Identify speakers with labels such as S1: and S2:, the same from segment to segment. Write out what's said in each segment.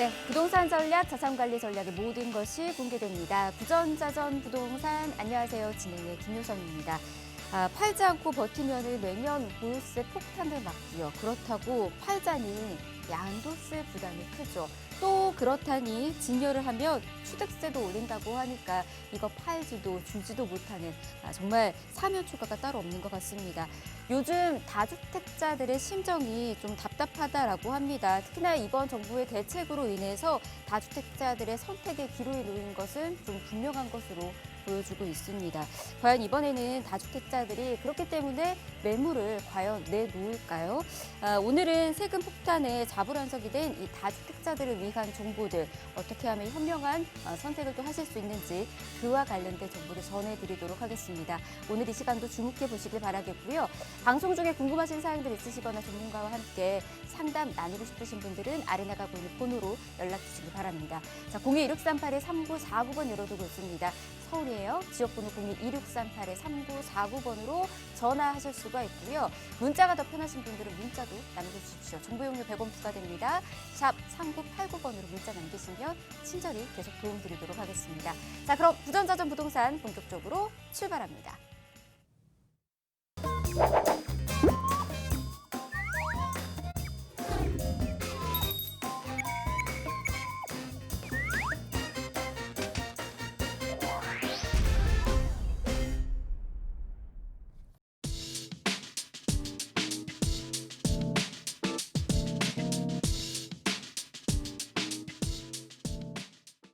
S1: 네, 부동산 전략, 자산관리 전략의 모든 것이 공개됩니다. 부전자전 부동산, 안녕하세요. 진행의 김효선입니다. 팔지 않고 버티면은 매년 보유세 폭탄을 맞고요. 그렇다고 팔자니 양도세 부담이 크죠. 또 그렇다니 증여를 하면 취득세도 올린다고 하니까 이거 팔지도 주지도 못하는 정말 사면 초가가 따로 없는 것 같습니다. 요즘 다주택자들의 심정이 좀 답답하다라고 합니다. 특히나 이번 정부의 대책으로 인해서 다주택자들의 선택의 기로에 놓인 것은 좀 분명한 것으로 보여주고 있습니다. 과연 이번에는 다주택자들이 그렇기 때문에 매물을 과연 내놓을까요? 오늘은 세금 폭탄에 자불안석이 된 이 다주택자들을 위한 정보들 어떻게 하면 현명한 선택을 또 하실 수 있는지 그와 관련된 정보를 전해드리도록 하겠습니다. 오늘 이 시간도 주목해 보시길 바라겠고요. 방송 중에 궁금하신 사항들 있으시거나 전문가와 함께 상담 나누고 싶으신 분들은 아래 나가고 있는 번호로 연락 주시기 바랍니다. 자, 02-1638-3949번 열어두고 있습니다. 서울이에요. 지역번호 02-1638-3949번으로 전화하실 수가 있고요. 문자가 더 편하신 분들은 문자도 남겨주십시오. 정보용료 100원 부과됩니다. 샵 3989번으로 문자 남기시면 친절히 계속 도움드리도록 하겠습니다. 자, 그럼 부전자전 부동산 본격적으로 출발합니다.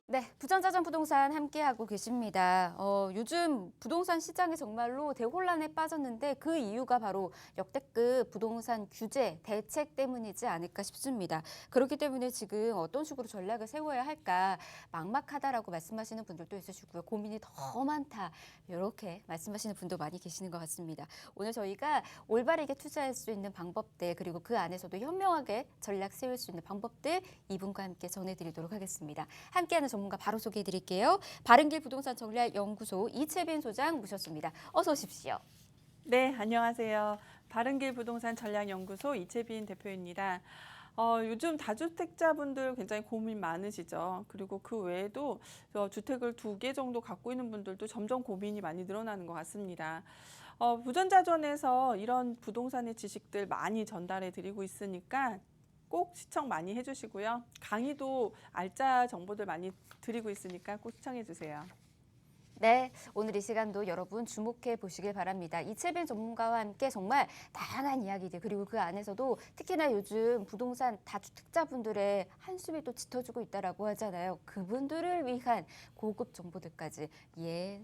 S1: 네, 부전자전 부동산 함께하고 계십니다. 요즘 부동산 시장이 정말로 대혼란에 빠졌는데 그 이유가 바로 역대급 부동산 규제, 대책 때문이지 않을까 싶습니다. 그렇기 때문에 지금 어떤 식으로 전략을 세워야 할까 막막하다라고 말씀하시는 분들도 있으시고요. 고민이 더 많다, 이렇게 말씀하시는 분도 많이 계시는 것 같습니다. 오늘 저희가 올바르게 투자할 수 있는 방법들 그리고 그 안에서도 현명하게 전략 세울 수 있는 방법들 이분과 함께 전해드리도록 하겠습니다. 함께하는 전문가 바로 소개해드릴게요. 바른길 부동산 전략 연구소 이채빈 소장 모셨습니다. 어서 오십시오.
S2: 네, 안녕하세요. 바른길 부동산 전략연구소 이채빈 대표입니다. 요즘 다주택자분들 굉장히 고민 많으시죠. 그리고 그 외에도 주택을 2개 정도 갖고 있는 분들도 점점 고민이 많이 늘어나는 것 같습니다. 부전자전에서 이런 부동산의 지식들 많이 전달해 드리고 있으니까 꼭 시청 많이 해주시고요. 강의도 알짜 정보들 많이 드리고 있으니까 꼭 시청해 주세요.
S1: 네, 오늘 이 시간도 여러분 주목해 보시길 바랍니다. 이채빈 전문가와 함께 정말 다양한 이야기들 그리고 그 안에서도 특히나 요즘 부동산 다주택자분들의 한숨이 또 짙어지고 있다라고 하잖아요. 그분들을 위한 고급 정보들까지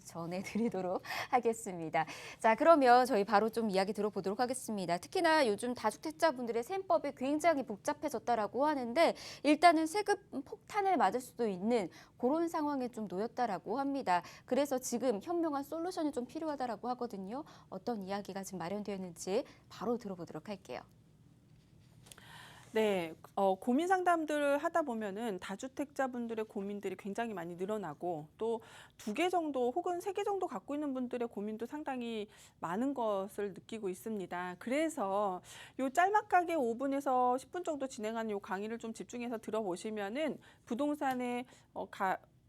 S1: 전해드리도록 하겠습니다. 자, 그러면 저희 바로 좀 이야기 들어보도록 하겠습니다. 특히나 요즘 다주택자분들의 셈법이 굉장히 복잡해졌다라고 하는데 일단은 세금 폭탄을 맞을 수도 있는 그런 상황에 좀 놓였다라고 합니다. 그래서 지금 현명한 솔루션이 좀 필요하다라고 하거든요. 어떤 이야기가 지금 마련되어 있는지 바로 들어보도록 할게요.
S2: 네, 고민 상담들을 하다 보면은 다주택자분들의 고민들이 굉장히 많이 늘어나고 또 2개 정도 혹은 3개 정도 갖고 있는 분들의 고민도 상당히 많은 것을 느끼고 있습니다. 그래서 요 짤막하게 5분에서 10분 정도 진행하는 요 강의를 좀 집중해서 들어보시면은 부동산에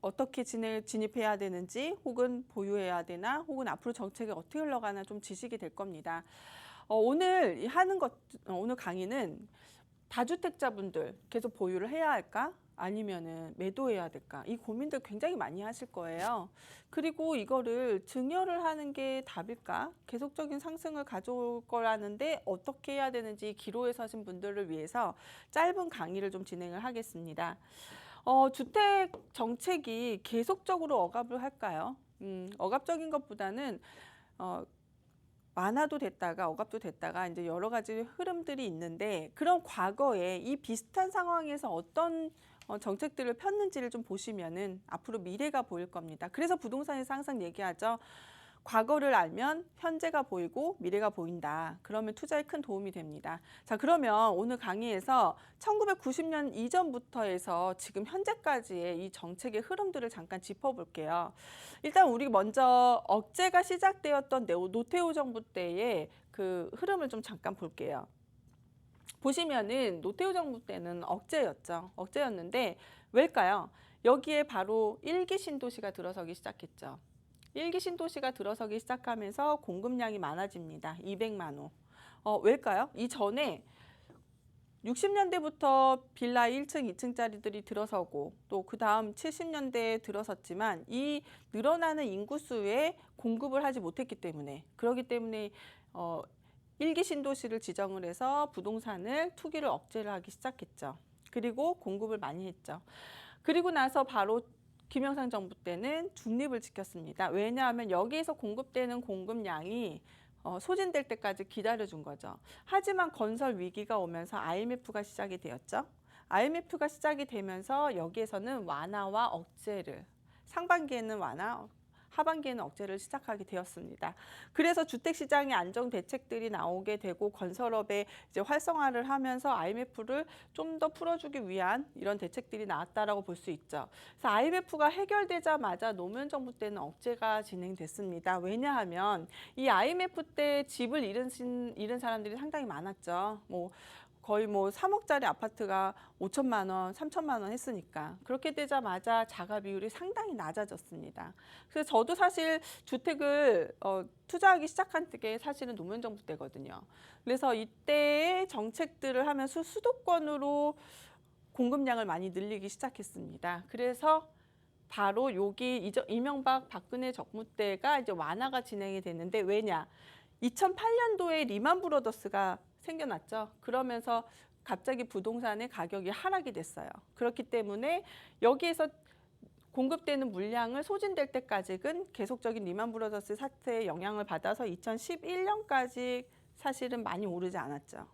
S2: 어떻게 진입해야 되는지 혹은 보유해야 되나 혹은 앞으로 정책이 어떻게 흘러가나 좀 지식이 될 겁니다. 오늘 오늘 강의는 다주택자분들 계속 보유를 해야 할까? 아니면은 매도해야 될까? 이 고민들 굉장히 많이 하실 거예요. 그리고 이거를 증여를 하는 게 답일까? 계속적인 상승을 가져올 거라는데 어떻게 해야 되는지 기로에 서신 분들을 위해서 짧은 강의를 좀 진행을 하겠습니다. 주택 정책이 계속적으로 억압을 할까요? 억압적인 것보다는 완화도 됐다가 억압도 됐다가 이제 여러 가지 흐름들이 있는데 그런 과거에 이 비슷한 상황에서 어떤 정책들을 폈는지를 좀 보시면은 앞으로 미래가 보일 겁니다. 그래서 부동산에서 항상 얘기하죠. 과거를 알면 현재가 보이고 미래가 보인다. 그러면 투자에 큰 도움이 됩니다. 자, 그러면 오늘 강의에서 1990년 이전부터 해서 지금 현재까지의 이 정책의 흐름들을 잠깐 짚어볼게요. 일단 우리 먼저 억제가 시작되었던 노태우 정부 때의 그 흐름을 좀 잠깐 볼게요. 보시면은 노태우 정부 때는 억제였죠. 억제였는데 왜일까요? 여기에 바로 일기 신도시가 들어서기 시작했죠. 일기 신도시가 들어서기 시작하면서 공급량이 많아집니다. 200만 호. 왜일까요? 이전에 60년대부터 빌라 1층, 2층짜리들이 들어서고 또 그 다음 70년대에 들어섰지만 이 늘어나는 인구수에 공급을 하지 못했기 때문에 그렇기 때문에 일기 신도시를 지정을 해서 부동산을 투기를 억제를 하기 시작했죠. 그리고 공급을 많이 했죠. 그리고 나서 바로 김영삼 정부 때는 중립을 지켰습니다. 왜냐하면 여기에서 공급되는 공급량이 소진될 때까지 기다려준 거죠. 하지만 건설 위기가 오면서 IMF가 시작이 되었죠. IMF가 시작이 되면서 여기에서는 완화와 억제를 상반기에는 완화, 하반기에는 억제를 시작하게 되었습니다. 그래서 주택시장의 안정 대책들이 나오게 되고 건설업의 이제 활성화를 하면서 IMF를 좀 더 풀어주기 위한 이런 대책들이 나왔다라고 볼 수 있죠. 그래서 IMF가 해결되자마자 노무현 정부 때는 억제가 진행됐습니다. 왜냐하면 이 IMF 때 집을 잃은 사람들이 상당히 많았죠. 거의 3억짜리 아파트가 5천만 원, 3천만 원 했으니까 그렇게 되자마자 자가 비율이 상당히 낮아졌습니다. 그래서 저도 사실 주택을 투자하기 시작한 게 사실은 노무현 정부 때거든요. 그래서 이때의 정책들을 하면서 수도권으로 공급량을 많이 늘리기 시작했습니다. 그래서 바로 여기 이명박 박근혜 정부 때가 이제 완화가 진행이 됐는데 왜냐? 2008년도에 리만 브로더스가 생겨났죠. 그러면서 갑자기 부동산의 가격이 하락이 됐어요. 그렇기 때문에 여기에서 공급되는 물량을 소진될 때까지는 계속적인 리만 브로더스 사태의 영향을 받아서 2011년까지 사실은 많이 오르지 않았죠.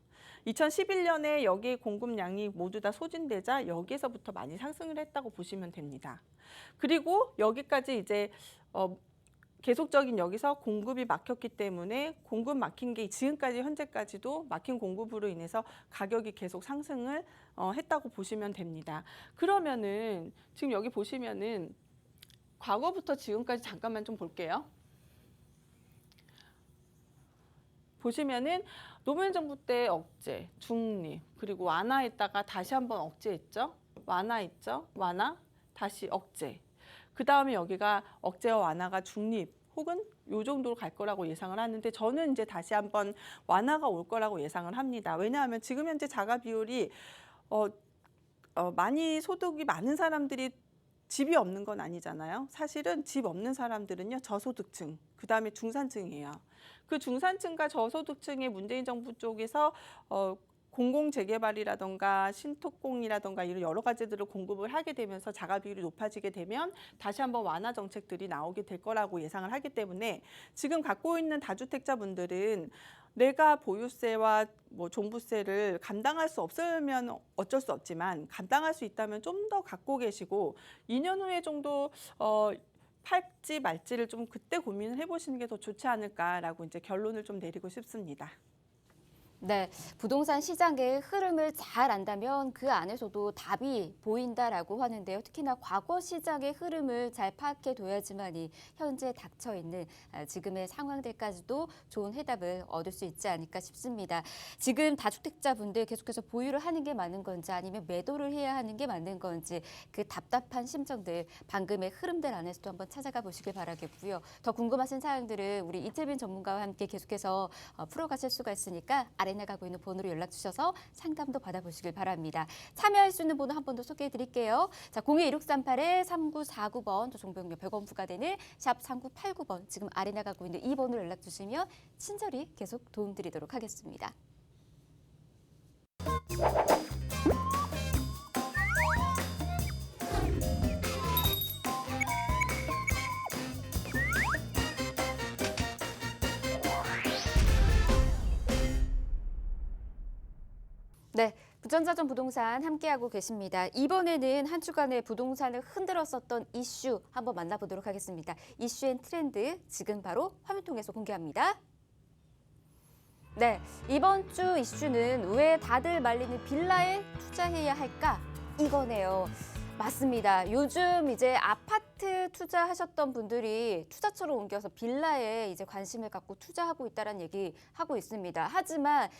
S2: 2011년에 여기 공급량이 모두 다 소진되자 여기에서부터 많이 상승을 했다고 보시면 됩니다. 그리고 여기까지 이제 계속적인 여기서 공급이 막혔기 때문에 공급 막힌 게 지금까지 현재까지도 막힌 공급으로 인해서 가격이 계속 상승을 했다고 보시면 됩니다. 그러면은 지금 여기 보시면은 과거부터 지금까지 잠깐만 좀 볼게요. 보시면은 노무현 정부 때 억제, 중립, 그리고 완화했다가 다시 한번 억제했죠. 완화했죠. 완화, 다시 억제. 그 다음에 여기가 억제와 완화가 중립 혹은 요 정도로 갈 거라고 예상을 하는데 저는 이제 다시 한번 완화가 올 거라고 예상을 합니다. 왜냐하면 지금 현재 자가 비율이 많이 소득이 많은 사람들이 집이 없는 건 아니잖아요. 사실은 집 없는 사람들은요 저소득층, 그 다음에 중산층이에요. 그 중산층과 저소득층의 문재인 정부 쪽에서 공공재개발이라던가 신토공이라던가 이런 여러 가지들을 공급을 하게 되면서 자가 비율이 높아지게 되면 다시 한번 완화 정책들이 나오게 될 거라고 예상을 하기 때문에 지금 갖고 있는 다주택자분들은 내가 보유세와 종부세를 감당할 수 없으면 어쩔 수 없지만 감당할 수 있다면 좀 더 갖고 계시고 2년 후에 정도 팔지 말지를 좀 그때 고민을 해보시는 게 더 좋지 않을까라고 이제 결론을 좀 내리고 싶습니다.
S1: 네, 부동산 시장의 흐름을 잘 안다면 그 안에서도 답이 보인다라고 하는데요. 특히나 과거 시장의 흐름을 잘 파악해 둬야지만이 현재 닥쳐 있는 지금의 상황들까지도 좋은 해답을 얻을 수 있지 않을까 싶습니다. 지금 다주택자분들 계속해서 보유를 하는 게 맞는 건지 아니면 매도를 해야 하는 게 맞는 건지 그 답답한 심정들 방금의 흐름들 안에서도 한번 찾아가 보시길 바라겠고요. 더 궁금하신 사항들은 우리 이채빈 전문가와 함께 계속해서 풀어가실 수가 있으니까 아래 나가고 있는 번호로 연락 주셔서 상담도 받아보시길 바랍니다. 참여할 수 있는 번호 한 번 더 소개해 드릴게요. 자, 021638-3949번, 또 정보용료 100원 부과되는 샵 3989번 지금 아래 나가고 있는 이 번호로 연락 주시면 친절히 계속 도움 드리도록 하겠습니다. 네, 부전자전 부동산 함께하고 계십니다. 이번에는 한 주간의 부동산을 흔들었었던 이슈 한번 만나보도록 하겠습니다. 이슈 앤 트렌드 지금 바로 화면 통해서 공개합니다. 네, 이번 주 이슈는 왜 다들 말리는 빌라에 투자해야 할까? 이거네요. 맞습니다. 요즘 이제 아파트 아파트 투자하셨던 분들이 투자처로 옮겨서 빌라에 이제 관심을 갖고 투자하고 있다는 얘기 하고 있습니다. 하지만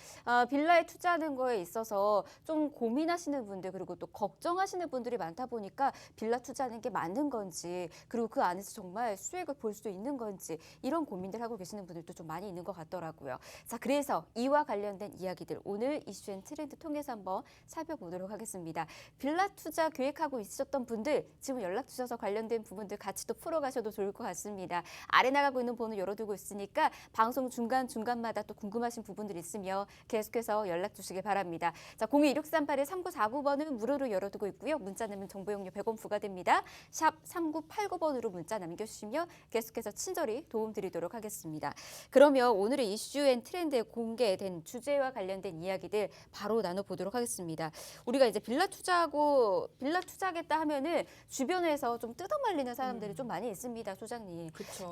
S1: 빌라에 투자하는 거에 있어서 좀 고민하시는 분들 그리고 또 걱정하시는 분들이 많다 보니까 빌라 투자하는 게 맞는 건지 그리고 그 안에서 정말 수익을 볼 수 있는 건지 이런 고민들 하고 계시는 분들도 좀 많이 있는 것 같더라고요. 자, 그래서 이와 관련된 이야기들 오늘 이슈앤 트렌드 통해서 한번 살펴보도록 하겠습니다. 빌라 투자 계획하고 있으셨던 분들 지금 연락 주셔서 관련된 부분들 같이 또 풀어가셔도 좋을 것 같습니다. 아래 나가고 있는 번호 열어두고 있으니까 방송 중간중간마다 또 궁금하신 부분들 있으면 계속해서 연락 주시기 바랍니다. 자, 02-1638-3949번은 무료로 열어두고 있고요. 문자 내면 정보용료 100원 부과됩니다. 샵 3989번으로 문자 남겨주시면 계속해서 친절히 도움드리도록 하겠습니다. 그러면 오늘의 이슈앤 트렌드에 공개된 주제와 관련된 이야기들 바로 나눠보도록 하겠습니다. 우리가 이제 빌라 투자하겠다 하면은 주변에서 좀 뜯어말리는 사람들이 좀 많이 있습니다, 소장님.
S2: 그렇죠.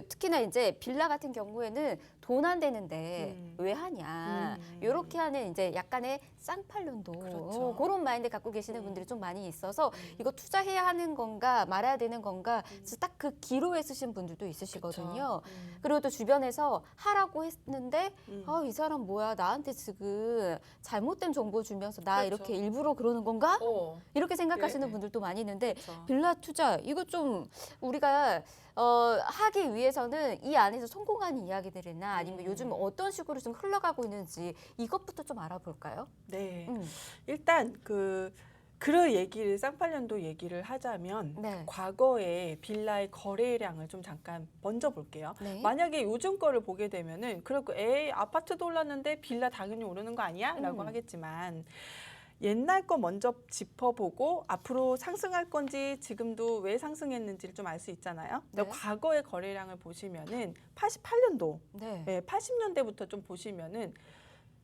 S1: 특히나 이제 빌라 같은 경우에는 돈 안 되는데 왜 하냐. 이렇게 하는 이제 약간의 쌍팔년도
S2: 그렇죠.
S1: 그런 마인드 갖고 계시는 분들이 좀 많이 있어서 이거 투자해야 하는 건가 말아야 되는 건가 딱 그 기로에 쓰신 분들도 있으시거든요. 그리고 또 주변에서 하라고 했는데 이 사람 뭐야 나한테 지금 잘못된 정보 주면서 나
S2: 그렇죠.
S1: 이렇게 일부러 그러는 건가? 이렇게 생각하시는
S2: 네.
S1: 분들도 많이 있는데
S2: 그렇죠.
S1: 빌라 투자 이거 좀 우리가 하기 위해서는 이 안에서 성공하는 이야기들이나 아니면 요즘 어떤 식으로 좀 흘러가고 있는지 이것부터 좀 알아볼까요?
S2: 네.
S1: 음.
S2: 일단 쌍팔년도 얘기를 하자면
S1: 네.
S2: 과거에 빌라의 거래량을 좀 잠깐 먼저 볼게요.
S1: 네.
S2: 만약에 요즘 거를 보게 되면은 그렇고 아파트도 올랐는데 빌라 당연히 오르는 거 아니야? 라고 하겠지만 옛날 거 먼저 짚어보고 앞으로 상승할 건지 지금도 왜 상승했는지를 좀 알 수 있잖아요.
S1: 네.
S2: 과거의 거래량을 보시면은 88년도,
S1: 네.
S2: 80년대부터 좀 보시면은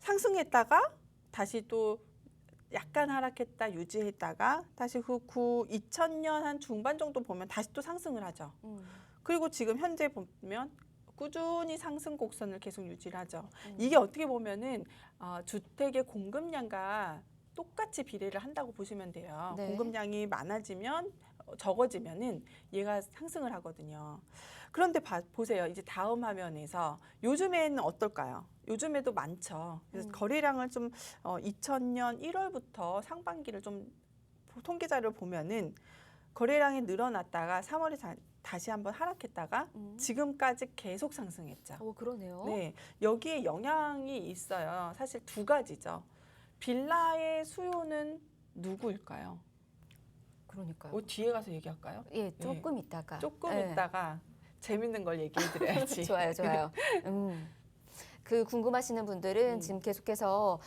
S2: 상승했다가 다시 또 약간 하락했다 유지했다가 다시 후 2000년 한 중반 정도 보면 다시 또 상승을 하죠. 그리고 지금 현재 보면 꾸준히 상승 곡선을 계속 유지를 하죠. 이게 어떻게 보면은 주택의 공급량과 똑같이 비례를 한다고 보시면 돼요.
S1: 네.
S2: 공급량이 많아지면 적어지면은 얘가 상승을 하거든요. 그런데 보세요. 이제 다음 화면에서 요즘에는 어떨까요? 요즘에도 많죠. 그래서 거래량을 좀 2000년 1월부터 상반기를 좀 통계 자료를 보면은 거래량이 늘어났다가 3월에 다시 한번 하락했다가 지금까지 계속 상승했죠.
S1: 그러네요.
S2: 네, 여기에 영향이 있어요. 사실 두 가지죠. 빌라의 수요는 누구일까요?
S1: 그러니까요.
S2: 뒤에 가서 얘기할까요?
S1: 예, 조금 있다가.
S2: 조금
S1: 예.
S2: 있다가 재밌는 걸 얘기해드려야지.
S1: 좋아요, 좋아요. 궁금하시는 분들은 지금 계속해서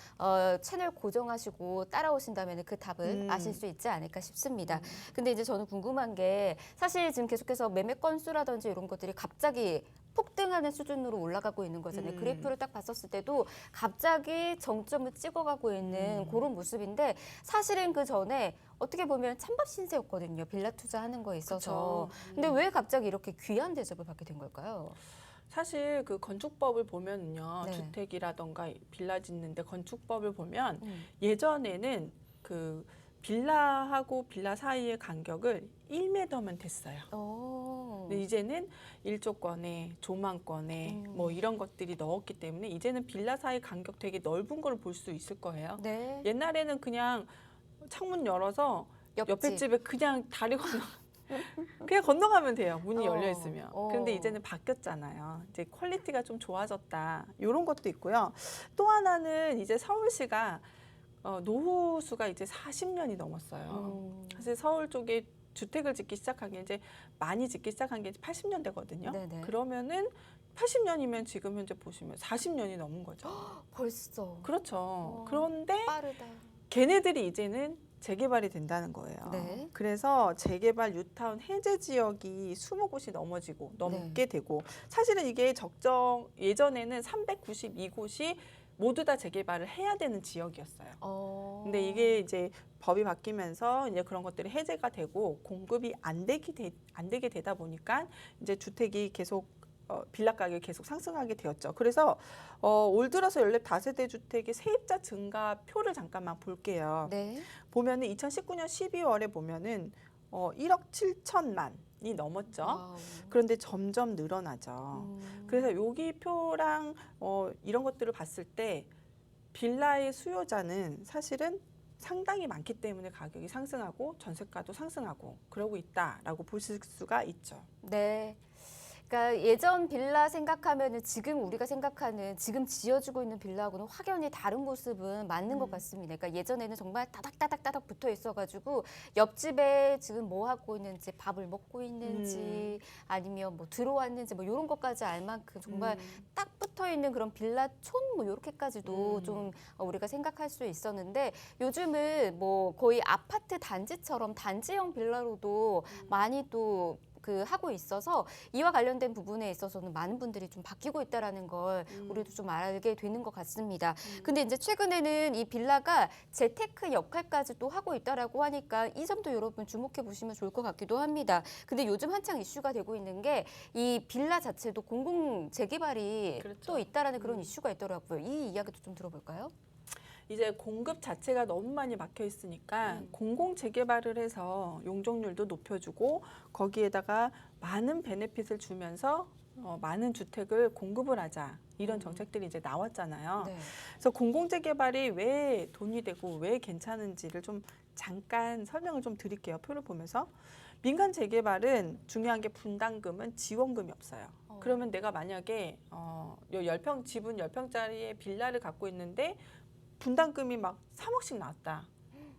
S1: 채널 고정하시고 따라오신다면 그 답을 아실 수 있지 않을까 싶습니다. 근데 이제 저는 궁금한 게 사실 지금 계속해서 매매 건수라든지 이런 것들이 갑자기 폭등하는 수준으로 올라가고 있는 거잖아요. 그래프를 딱 봤었을 때도 갑자기 정점을 찍어가고 있는 그런 모습인데 사실은 그 전에 어떻게 보면 찬밥 신세였거든요. 빌라 투자하는 거에 있어서. 근데 왜 갑자기 이렇게 귀한 대접을 받게 된 걸까요?
S2: 사실 그 건축법을 보면요,
S1: 네.
S2: 주택이라던가 빌라 짓는데 건축법을 보면 예전에는 그 빌라하고 빌라 사이의 간격을 1m면 됐어요. 근데 이제는 일조권에 조망권에 뭐 이런 것들이 넣었기 때문에 이제는 빌라 사이 간격 되게 넓은 걸 볼 수 있을 거예요.
S1: 네.
S2: 옛날에는 그냥 창문 열어서 옆에 집에 그냥 다리 건너 그냥 건너가면 돼요. 문이 열려 있으면. 그런데 이제는 바뀌었잖아요. 이제 퀄리티가 좀 좋아졌다. 이런 것도 있고요. 또 하나는 이제 서울시가 노후수가 이제 40년이 넘었어요. 사실 서울 쪽에 주택을 짓기 시작한 게 이제 많이 짓기 시작한 게 80년대거든요.
S1: 네네.
S2: 그러면은 80년이면 지금 현재 보시면 40년이 넘은 거죠.
S1: 벌써.
S2: 그렇죠. 그런데
S1: 빠르다.
S2: 걔네들이 이제는 재개발이 된다는 거예요.
S1: 네.
S2: 그래서 재개발 뉴타운 해제 지역이 20곳이 넘게 되고 사실은 이게 예전에는 392곳이 모두 다 재개발을 해야 되는 지역이었어요. 근데 이게 이제 법이 바뀌면서 이제 그런 것들이 해제가 되고 공급이 안 되게 되다 보니까 이제 주택이 계속 빌라 가격이 계속 상승하게 되었죠. 그래서 올 들어서 연립 다세대 주택의 세입자 증가표를 잠깐만 볼게요.
S1: 네.
S2: 보면은 2019년 12월에 보면은 1억 7천만 넘었죠.
S1: 와우.
S2: 그런데 점점 늘어나죠. 그래서 여기표랑 이런 것들을 봤을 때 빌라의 수요자는 사실은 상당히 많기 때문에 가격이 상승하고 전세가도 상승하고 그러고 있다라고 보실 수가 있죠.
S1: 네. 그러니까 예전 빌라 생각하면은 지금 우리가 생각하는 지금 지어지고 있는 빌라하고는 확연히 다른 모습은 맞는 것 같습니다. 그러니까 예전에는 정말 따닥따닥따닥 붙어 있어가지고 옆집에 지금 뭐 하고 있는지 밥을 먹고 있는지 아니면 뭐 들어왔는지 뭐 이런 것까지 알 만큼 정말 딱 붙어 있는 그런 빌라촌 뭐 이렇게까지도 좀 우리가 생각할 수 있었는데 요즘은 뭐 거의 아파트 단지처럼 단지형 빌라로도 많이 또 하고 있어서 이와 관련된 부분에 있어서는 많은 분들이 좀 바뀌고 있다라는 걸 우리도 좀 알게 되는 것 같습니다. 근데 이제 최근에는 이 빌라가 재테크 역할까지 또 하고 있다라고 하니까 이 점도 여러분 주목해 보시면 좋을 것 같기도 합니다. 근데 요즘 한창 이슈가 되고 있는 게 이 빌라 자체도 공공 재개발이
S2: 그렇죠.
S1: 또 있다라는 그런 이슈가 있더라고요. 이 이야기도 좀 들어볼까요?
S2: 이제 공급 자체가 너무 많이 막혀 있으니까 공공 재개발을 해서 용적률도 높여주고 거기에다가 많은 베네핏을 주면서 많은 주택을 공급을 하자 이런 정책들이 이제 나왔잖아요.
S1: 네.
S2: 그래서 공공 재개발이 왜 돈이 되고 왜 괜찮은지를 좀 잠깐 설명을 좀 드릴게요. 표를 보면서 민간 재개발은 중요한 게 분담금은 지원금이 없어요. 그러면 내가 만약에 지분 10평짜리의 빌라를 갖고 있는데 분담금이 막 3억씩 나왔다.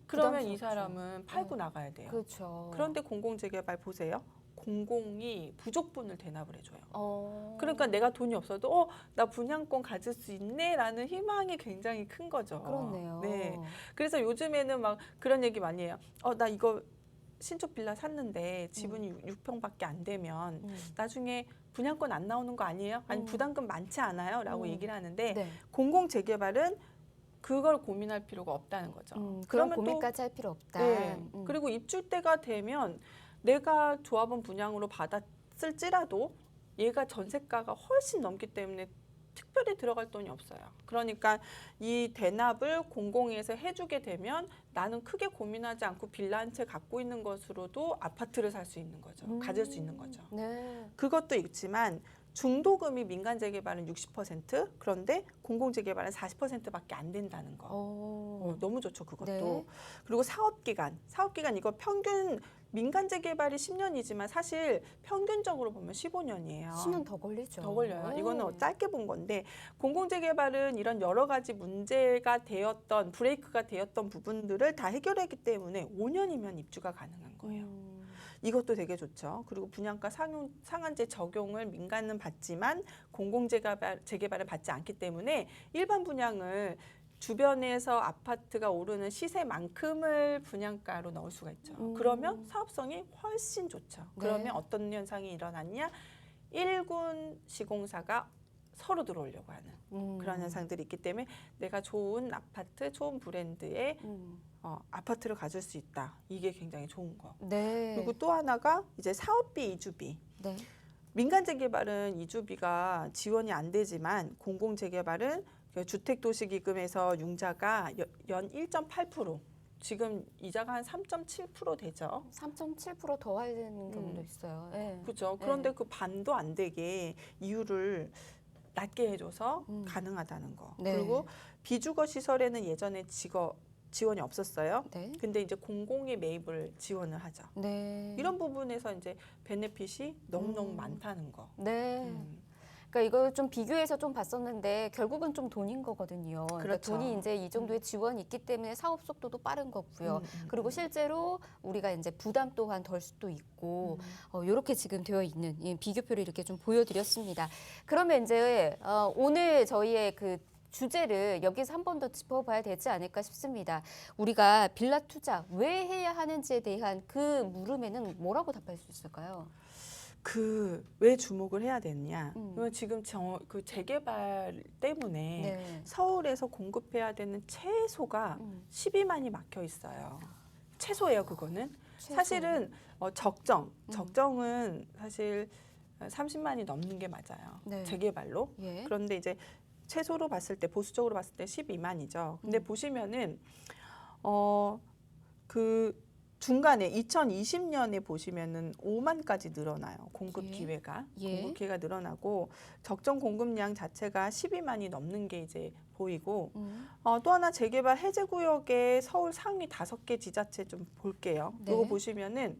S2: 그러면 이
S1: 부담스럽죠.
S2: 사람은 팔고 나가야 돼요.
S1: 그렇죠.
S2: 그런데 공공재개발 보세요. 공공이 부족분을 대납을 해줘요.
S1: 어.
S2: 그러니까 내가 돈이 없어도 나 분양권 가질 수 있네라는 희망이 굉장히 큰 거죠.
S1: 그렇네요.
S2: 네. 그래서 요즘에는 막 그런 얘기 많이 해요. 나 이거 신축 빌라 샀는데 지분이 6평밖에 안 되면 나중에 분양권 안 나오는 거 아니에요? 아니 부담금 많지 않아요? 라고 얘기를 하는데
S1: 네.
S2: 공공재개발은 그걸 고민할 필요가 없다는 거죠.
S1: 그런
S2: 그러면
S1: 고민까지 할 필요 없다.
S2: 네. 그리고 입주때가 되면 내가 조합원 분양으로 받았을지라도 얘가 전세가가 훨씬 넘기 때문에 특별히 들어갈 돈이 없어요. 그러니까 이 대납을 공공에서 해주게 되면 나는 크게 고민하지 않고 빌라 한 채 갖고 있는 것으로도 아파트를 살 수 있는 거죠. 가질 수 있는 거죠.
S1: 네.
S2: 그것도 있지만 중도금이 민간 재개발은 60% 그런데 공공 재개발은 40%밖에 안 된다는 거. 너무 좋죠, 그것도.
S1: 네.
S2: 그리고 사업기간 이거 평균 민간 재개발이 10년이지만 사실 평균적으로 보면 15년이에요.
S1: 10년 더 걸리죠.
S2: 더 걸려요. 이거는 짧게 본 건데 공공재개발은 이런 여러 가지 문제가 되었던 브레이크가 되었던 부분들을 다 해결했기 때문에 5년이면 입주가 가능한 거예요. 이것도 되게 좋죠. 그리고 분양가 상한제 적용을 민간은 받지만 공공재개발은 받지 않기 때문에 일반 분양을 주변에서 아파트가 오르는 시세만큼을 분양가로 넣을 수가 있죠. 그러면 사업성이 훨씬 좋죠. 그러면
S1: 네.
S2: 어떤 현상이 일어났냐? 1군 시공사가 서로 들어오려고 하는 그런 현상들이 있기 때문에 내가 좋은 아파트, 좋은 브랜드의 아파트를 가질 수 있다. 이게 굉장히 좋은 거.
S1: 네.
S2: 그리고 또 하나가 이제 사업비 이주비.
S1: 네.
S2: 민간 재개발은 이주비가 지원이 안 되지만 공공 재개발은 주택도시기금에서 융자가 연 1.8%. 지금 이자가 한 3.7% 되죠.
S1: 3.7%더 하는 경우도 있어요. 네.
S2: 그렇죠. 그런데 그 반도 안 되게 이율을 낮게 해줘서 가능하다는 거.
S1: 네.
S2: 그리고 비주거 시설에는 예전에 지원이 없었어요.
S1: 네.
S2: 근데 이제 공공의 매입을 지원을 하죠.
S1: 네.
S2: 이런 부분에서 이제 베네핏이 너무너무 많다는 거.
S1: 네. 그러니까 이걸 좀 비교해서 좀 봤었는데 결국은 좀 돈인 거거든요. 그러니까
S2: 그렇죠.
S1: 돈이 이제 이 정도의 지원이 있기 때문에 사업 속도도 빠른 거고요. 그리고 실제로 우리가 이제 부담 또한 덜 수도 있고 이렇게 지금 되어 있는 이 비교표를 이렇게 좀 보여드렸습니다. 그러면 이제 오늘 저희의 그 주제를 여기서 한 번 더 짚어봐야 되지 않을까 싶습니다. 우리가 빌라 투자 왜 해야 하는지에 대한 그 물음에는 뭐라고 답할 수 있을까요?
S2: 왜 주목을 해야 되느냐? 그러면 지금 그 재개발 때문에
S1: 네.
S2: 서울에서 공급해야 되는 채소가 12만이 막혀 있어요. 채소예요, 그거는.
S1: 최소.
S2: 사실은 적정은 사실 30만이 넘는 게 맞아요.
S1: 네.
S2: 재개발로.
S1: 예.
S2: 그런데 이제 채소로 봤을 때 보수적으로 봤을 때 12만이죠. 근데 보시면은 그 중간에 2020년에 보시면은 5만까지 늘어나요. 공급
S1: 예.
S2: 기회가.
S1: 예.
S2: 공급 기회가 늘어나고 적정 공급량 자체가 12만이 넘는 게 이제 보이고 또 하나 재개발 해제 구역에 서울 상위 5개 지자체 좀 볼게요.
S1: 네.
S2: 이거 보시면은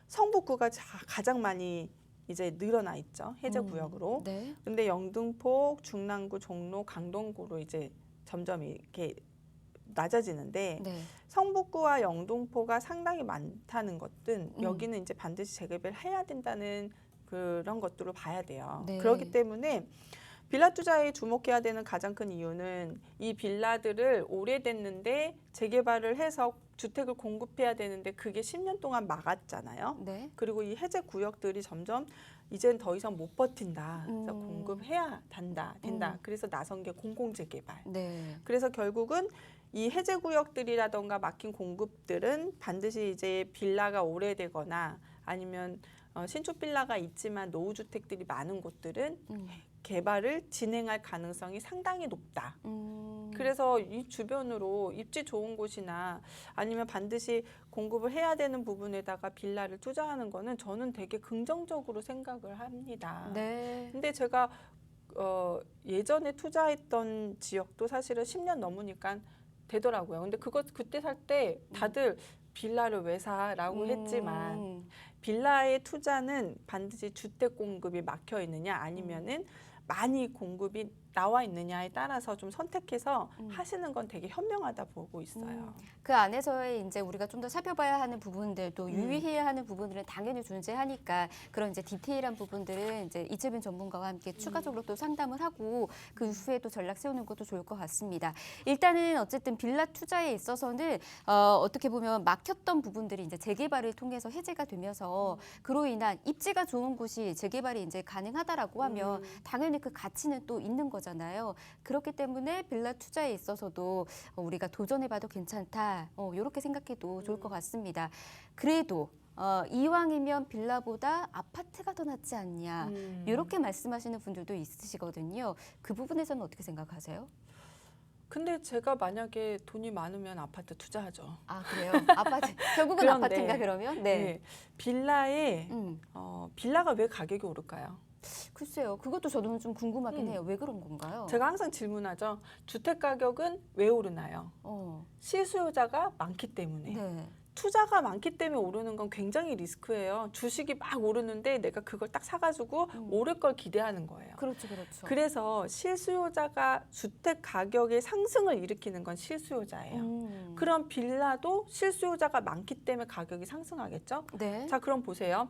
S2: 성북구가 가장 많이 이제 늘어나 있죠. 해제 구역으로.
S1: 네.
S2: 근데 영등포, 중랑구, 종로, 강동구로 이제 점점 이렇게 낮아지는데
S1: 네.
S2: 성북구와 영등포가 상당히 많다는 것은
S1: 음.
S2: 여기는 이제 반드시 재개발 해야 된다는 그런 것들을 봐야 돼요.
S1: 네.
S2: 그렇기 때문에 빌라 투자에 주목해야 되는 가장 큰 이유는 이 빌라들을 오래됐는데 재개발을 해서 주택을 공급해야 되는데 그게 10년 동안 막았잖아요.
S1: 네.
S2: 그리고 이 해제 구역들이 점점 이젠 더 이상 못 버틴다. 그래서 공급해야 된다. 그래서 나선 게 공공재개발.
S1: 네.
S2: 그래서 결국은 이 해제 구역들이라던가 막힌 공급들은 반드시 이제 빌라가 오래되거나 아니면 신축 빌라가 있지만 노후 주택들이 많은 곳들은 개발을 진행할 가능성이 상당히 높다. 그래서 이 주변으로 입지 좋은 곳이나 아니면 반드시 공급을 해야 되는 부분에다가 빌라를 투자하는 거는 저는 되게 긍정적으로 생각을 합니다.
S1: 네.
S2: 근데 제가 예전에 투자했던 지역도 사실은 10년 넘으니까 되더라고요. 근데 그때 살 때 다들 빌라를 왜 사라고 했지만 빌라의 투자는 반드시 주택 공급이 막혀 있느냐 아니면은 많이 공급이 나와 있느냐에 따라서 좀 선택해서 하시는 건 되게 현명하다 보고 있어요.
S1: 그 안에서의 이제 우리가 좀 더 살펴봐야 하는 부분들 또 유의해야 하는 부분들은 당연히 존재하니까 그런 이제 디테일한 부분들은 이제 이채빈 전문가와 함께 추가적으로 또 상담을 하고 그 후에 또 전략 세우는 것도 좋을 것 같습니다. 일단은 어쨌든 빌라 투자에 있어서는 어떻게 보면 막혔던 부분들이 이제 재개발을 통해서 해제가 되면서 그로 인한 입지가 좋은 곳이 재개발이 이제 가능하다라고 하면 당연히 그 가치는 또 있는 거잖아요. 그렇기 때문에 빌라 투자에 있어서도 우리가 도전해봐도 괜찮다. 이렇게 생각해도 좋을 것 같습니다. 그래도 이왕이면 빌라보다 아파트가 더 낫지 않냐. 이렇게 말씀하시는 분들도 있으시거든요. 그 부분에서는 어떻게 생각하세요?
S2: 근데 제가 만약에 돈이 많으면 아파트 투자하죠.
S1: 아, 그래요? 아파트. 결국은
S2: 그런데,
S1: 아파트인가 그러면? 네.
S2: 빌라에 빌라가 왜 가격이 오를까요?
S1: 글쎄요. 그것도 저는 좀 궁금하긴 해요. 왜 그런 건가요?
S2: 제가 항상 질문하죠. 주택 가격은 왜 오르나요? 실수요자가 많기 때문에.
S1: 네.
S2: 투자가 많기 때문에 오르는 건 굉장히 리스크예요. 주식이 막 오르는데 내가 그걸 딱 사가지고 오를 걸 기대하는 거예요.
S1: 그렇죠, 그렇죠.
S2: 그래서 실수요자가 주택 가격의 상승을 일으키는 건 실수요자예요. 그럼 빌라도 실수요자가 많기 때문에 가격이 상승하겠죠?
S1: 네.
S2: 자, 그럼 보세요.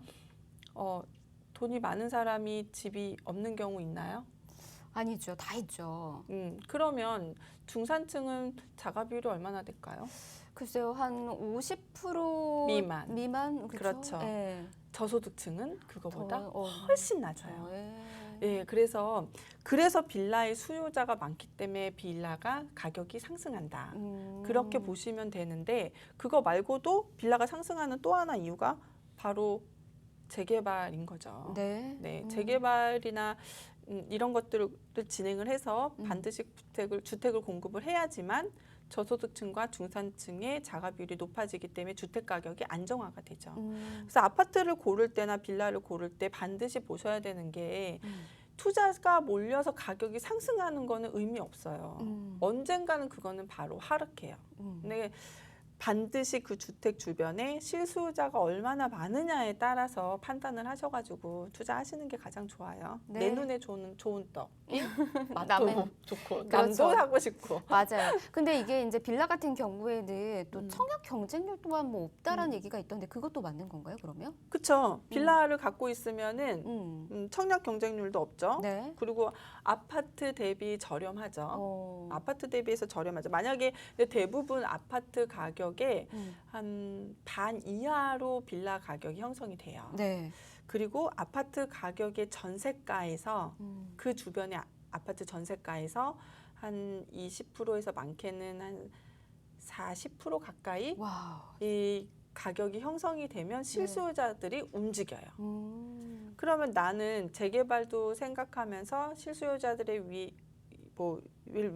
S2: 돈이 많은 사람이 집이 없는 경우 있나요?
S1: 아니죠. 다 있죠.
S2: 그러면 중산층은 자가 비율이 얼마나 될까요?
S1: 글쎄요. 한 50%
S2: 미만.
S1: 미만?
S2: 그렇죠.
S1: 네.
S2: 저소득층은 그거보다
S1: 더,
S2: 훨씬 낮아요.
S1: 네.
S2: 예, 그래서 빌라의 수요자가 많기 때문에 빌라가 가격이 상승한다. 그렇게 보시면 되는데 그거 말고도 빌라가 상승하는 또 하나 이유가 바로 재개발인 거죠.
S1: 네.
S2: 재개발이나 이런 것들을 진행을 해서 반드시 주택을 공급을 해야지만 저소득층과 중산층의 자가 비율이 높아지기 때문에 주택 가격이 안정화가 되죠. 그래서 아파트를 고를 때나 빌라를 고를 때 반드시 보셔야 되는 게 투자가 몰려서 가격이 상승하는 거는 의미 없어요. 언젠가는 그거는 바로 하락해요. 근데 반드시 그 주택 주변에 실수요자가 얼마나 많으냐에 따라서 판단을 하셔가지고 투자하시는 게 가장 좋아요.
S1: 네.
S2: 내 눈에 좋은 떡, 맛도
S1: 남의-
S2: 좋고
S1: 그렇죠.
S2: 남도 사고 싶고.
S1: 맞아요. 근데 이게 이제 빌라 같은 경우에는 또 청약 경쟁률 또한 뭐 없다라는 얘기가 있던데 그것도 맞는 건가요, 그러면?
S2: 그렇죠. 빌라를 갖고 있으면은 청약 경쟁률도 없죠.
S1: 네.
S2: 그리고 아파트 대비 저렴하죠. 아파트 대비해서 저렴하죠. 만약에 대부분 아파트 가격의 한 반 이하로 빌라 가격이 형성이 돼요.
S1: 네.
S2: 그리고 아파트 가격의 전세가에서 그 주변의 아파트 전세가에서 한 20%에서 많게는 한 40% 가까이
S1: 와.
S2: 이 가격이 형성이 되면 실수요자들이 움직여요. 그러면 나는 재개발도 생각하면서 실수요자들의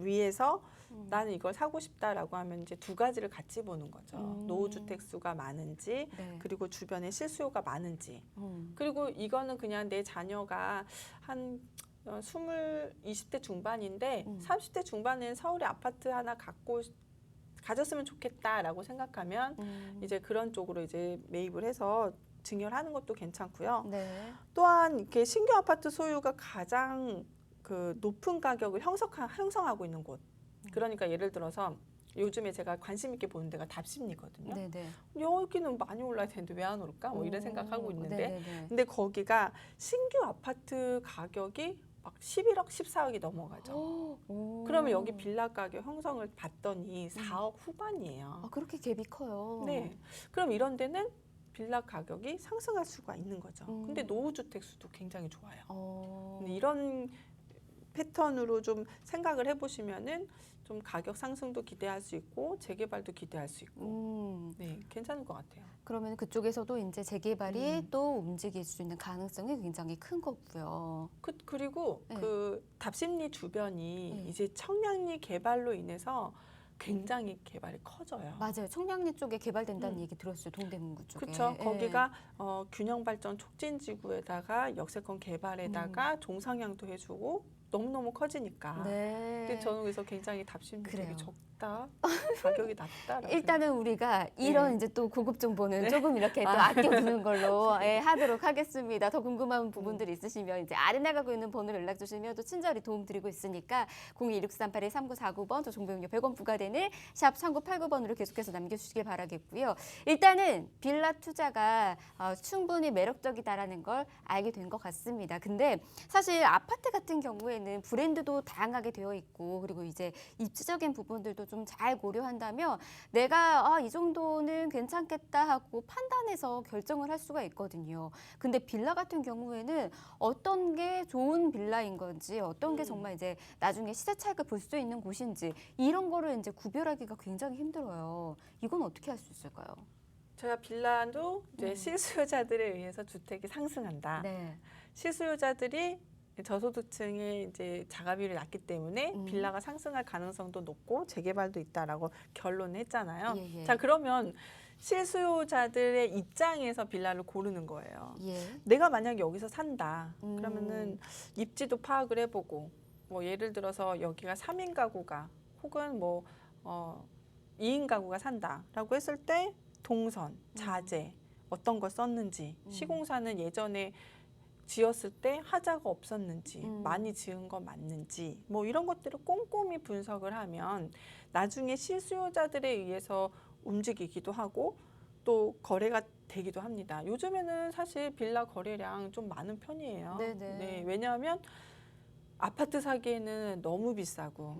S2: 위해서 나는 이걸 사고 싶다라고 하면 이제 두 가지를 같이 보는 거죠. 노후주택 수가 많은지,
S1: 네.
S2: 그리고 주변에 실수요가 많은지.
S1: 음.
S2: 그리고 이거는 그냥 내 자녀가 한 20대 중반인데 30대 중반에는 서울에 아파트 하나 가졌으면 좋겠다라고 생각하면 이제 그런 쪽으로 이제 매입을 해서 증여를 하는 것도 괜찮고요.
S1: 네.
S2: 또한 이렇게 신규 아파트 소유가 가장 그 높은 가격을 형성하고 있는 곳. 그러니까 예를 들어서 요즘에 제가 관심 있게 보는 데가 답심리거든요.
S1: 네네.
S2: 여기는 많이 올라야 되는데 왜 안 오를까? 뭐 이런 생각하고 있는데,
S1: 네네네.
S2: 근데 거기가 신규 아파트 가격이 막 11억, 14억이 넘어가죠.
S1: 오.
S2: 그러면 여기 빌라 가격 형성을 봤더니 4억 후반이에요.
S1: 아, 그렇게 갭이 커요.
S2: 네. 그럼 이런 데는 빌라 가격이 상승할 수가 있는 거죠. 근데 노후주택 수도 굉장히 좋아요. 근데 이런 패턴으로 좀 생각을 해보시면은 좀 가격 상승도 기대할 수 있고 재개발도 기대할 수 있고 네, 괜찮을 것 같아요.
S1: 그러면 그쪽에서도 이제 재개발이 또 움직일 수 있는 가능성이 굉장히 큰 거고요.
S2: 그리고
S1: 네.
S2: 그 답심리 주변이
S1: 네.
S2: 이제 청량리 개발로 인해서 굉장히 개발이 커져요.
S1: 맞아요. 청량리 쪽에 개발된다는 얘기 들었어요. 동대문구 쪽에.
S2: 그렇죠.
S1: 예.
S2: 거기가 균형발전 촉진지구에다가 역세권 개발에다가 종상향도 해주고 너무너무 커지니까.
S1: 네.
S2: 근데 저는 그래서 굉장히 답심이
S1: 그래요.
S2: 되게 적다. 가격이 낮다.
S1: 일단은 우리가 이런
S2: 네.
S1: 이제 또 고급 정보는
S2: 네.
S1: 조금 이렇게 또 아껴두는 걸로 예, 하도록 하겠습니다. 더 궁금한 부분들이 있으시면 이제 아래 나가고 있는 번호로 연락 주시면 또 친절히 도움 드리고 있으니까 0263813949번 또 정보용료 100원 부과되는 샵 3989번으로 계속해서 남겨주시길 바라겠고요. 일단은 빌라 투자가 충분히 매력적이다라는 걸 알게 된 것 같습니다. 근데 사실 아파트 같은 경우에는 브랜드도 다양하게 되어 있고 그리고 이제 입지적인 부분들도 좀 잘 고려한다면 내가 이 정도는 괜찮겠다 하고 판단해서 결정을 할 수가 있거든요. 근데 빌라 같은 경우에는 어떤 게 좋은 빌라인 건지 어떤 게 정말 이제 나중에 시세 차익을 볼 수 있는 곳인지 이런 거를 이제 구별하기가 굉장히 힘들어요. 이건 어떻게 할 수 있을까요?
S2: 제가 빌라도 이제 실수요자들에 의해서 주택이 상승한다.
S1: 네.
S2: 실수요자들이 저소득층의 이제 자가비율이 낮기 때문에 빌라가 상승할 가능성도 높고 재개발도 있다라고 결론을 했잖아요.
S1: 예, 예.
S2: 자, 그러면 실수요자들의 입장에서 빌라를 고르는 거예요.
S1: 예.
S2: 내가 만약에 여기서 산다. 그러면은 입지도 파악을 해보고 뭐 예를 들어서 여기가 3인 가구가 혹은 뭐 2인 가구가 산다라고 했을 때 동선, 자재 어떤 걸 썼는지 시공사는 예전에 지었을 때 하자가 없었는지 많이 지은 거 맞는지 뭐 이런 것들을 꼼꼼히 분석을 하면 나중에 실수요자들에 의해서 움직이기도 하고 또 거래가 되기도 합니다. 요즘에는 사실 빌라 거래량 좀 많은 편이에요.
S1: 네네.
S2: 네, 왜냐하면 아파트 사기에는 너무 비싸고